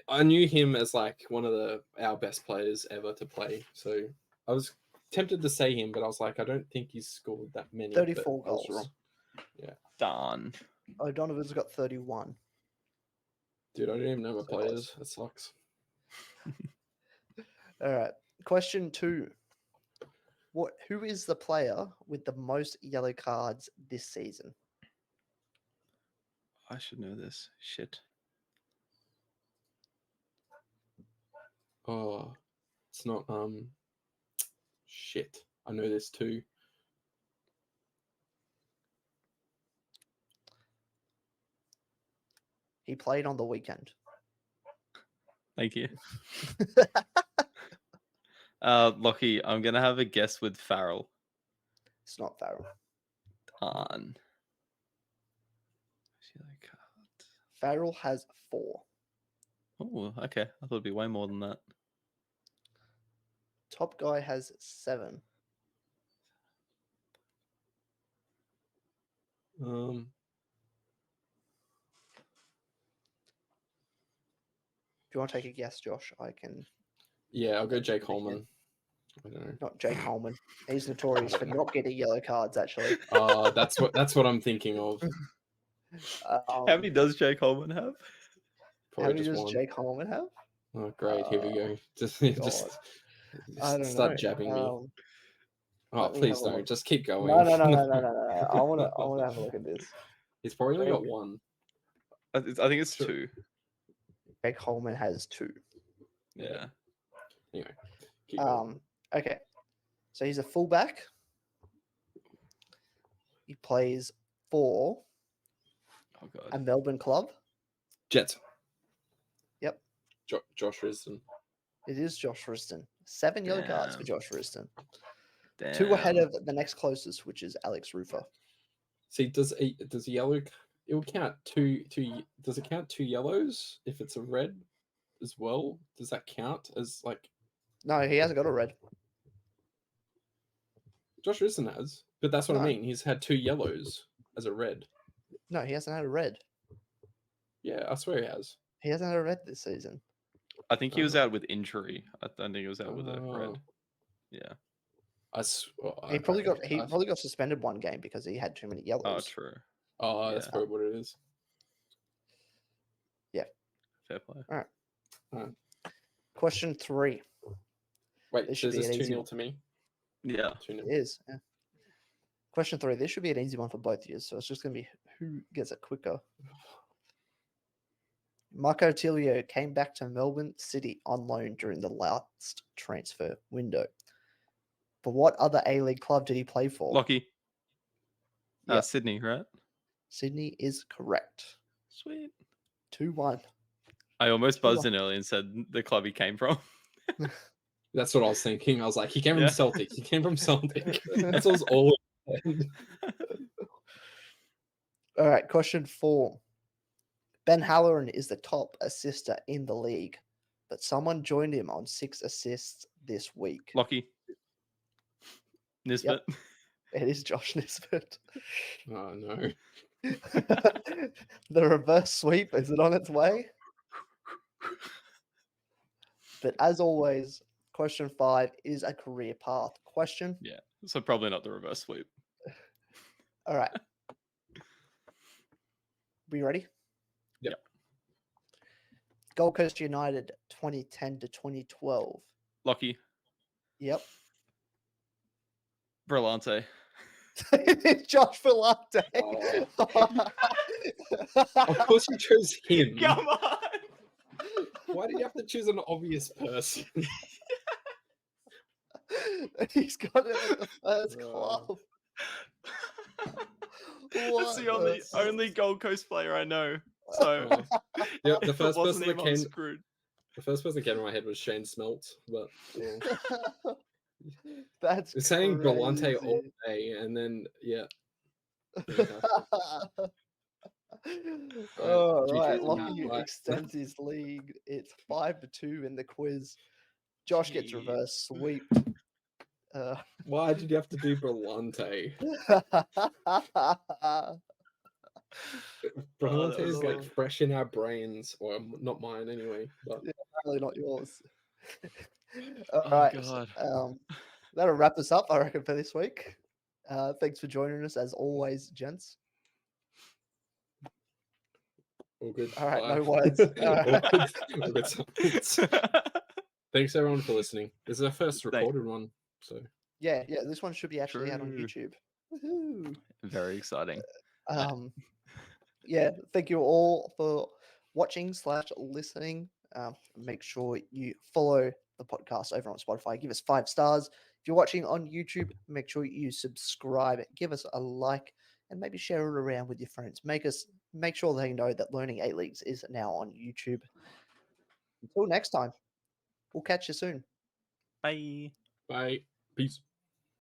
I knew him as like one of our best players ever to play. So I was tempted to say him, but I was like, I don't think he's scored that many. 34 but I was goals. wrong. Yeah. Darn. O'Donovan's got 31. Dude, I don't even know my So players. close. That sucks. All right. Question 2. Who is the player with the most yellow cards this season? I should know this. Shit. Oh, it's not shit. I know this too. He played on the weekend. Thank you. Lockie, I'm gonna have a guess with Farrell. It's not Farrell. Darn. Farrell has 4. Oh, okay. I thought it'd be way more than that. Top guy has 7. If you want to take a guess, Josh, I can. Yeah, I'll go Jake Again. Holman. I don't know. Not Jake Holman. He's notorious for not getting yellow cards, actually. That's what I'm thinking of. How many does Jake Holman have? How Probably many just does one. Jake Holman have? Oh, great. Here we go. Just I don't start know. jabbing me. Oh, let me please have a don't. look. Just keep going. No. I want to have a look at this. He's probably only got one. I think it's 2. Jake Holman has 2. Yeah. Anyway. Keep going. Okay. So he's a fullback. He plays for Oh god. a Melbourne club. Jets. Yep. Josh Risden. It is Josh Risden. 7 yellow cards for Damn. Josh Risden. Damn. 2 ahead of the next closest, which is Alex Rufer. See, does a yellow? It will count two. Does it count 2 yellows if it's a red as well? Does that count as like? No, he hasn't got a red. Josh Risden has, but that's what I No. mean. He's had 2 yellows as a red. No, he hasn't had a red. Yeah, I swear he has. He hasn't had a red this season. I think he was out with injury. I don't think he was out with a red. Oh. Yeah. He probably got suspended one game because he had too many yellows. Oh, true. Oh, that's Yeah. probably what it is. Yeah. Fair play. All right. All right. Question 3. Wait, This so should is be this an easy 2-0 one. to me? Yeah. 2-0. It is. Yeah. Question 3. This should be an easy one for both of you. So it's just going to be who gets it quicker. Marco Tilio came back to Melbourne City on loan during the last transfer window. For what other A-League club did he play for? Lockie. Yep. Sydney, right? Sydney is correct. Sweet. 2-1. I almost 2-1. buzzed in early and said the club he came from. That's what I was thinking. I was like, he came from Yeah. Celtic. He came from Celtic. That's what all. All right, question 4. Ben Halloran is the top assister in the league, but someone joined him on 6 assists this week. Lockie. Nisbet. It is Josh Nisbet. Oh no. The reverse sweep, is it on its way? But as always, question 5 is a career path question. Yeah. So probably not the reverse sweep. All right. Be ready? Yep. Gold Coast United 2010 to 2012. Lockie. Yep. Brillante. Josh Villante. Of course you chose him. Come on. Why did you have to choose an obvious person? He's got it at the first Bro. club. That's the only Gold Coast player I know. So Yeah, if it wasn't him, I'm screwed. the first person that came in my head was Shane Smelt, but That's it's saying Brillante all crazy. day, and then yeah. All GG right, to Lockie Matt, right? extends his lead. It's 5-2 in the quiz. Josh gets Jeez. reverse sweep. Why did you have to do Brillante? Brillante is like Lord. fresh in our brains, or not mine anyway. But Yeah, really not yours. All Oh, right, God. that'll wrap us up, I reckon, for this week. Thanks for joining us as always, gents. all good. All right, Bye. no words. All good silence. Thanks everyone for listening. This is our first recorded one, so Yeah, this one should be actually out on True. YouTube. Woohoo. Very exciting. Yeah, thank you all for watching / listening. Make sure you follow the podcast over on Spotify. Give us 5 stars. If you're watching on YouTube, make sure you subscribe. Give us a like, and maybe share it around with your friends. Make sure they know that Learning 8 Leagues is now on YouTube. Until next time, we'll catch you soon. Bye. bye. Peace.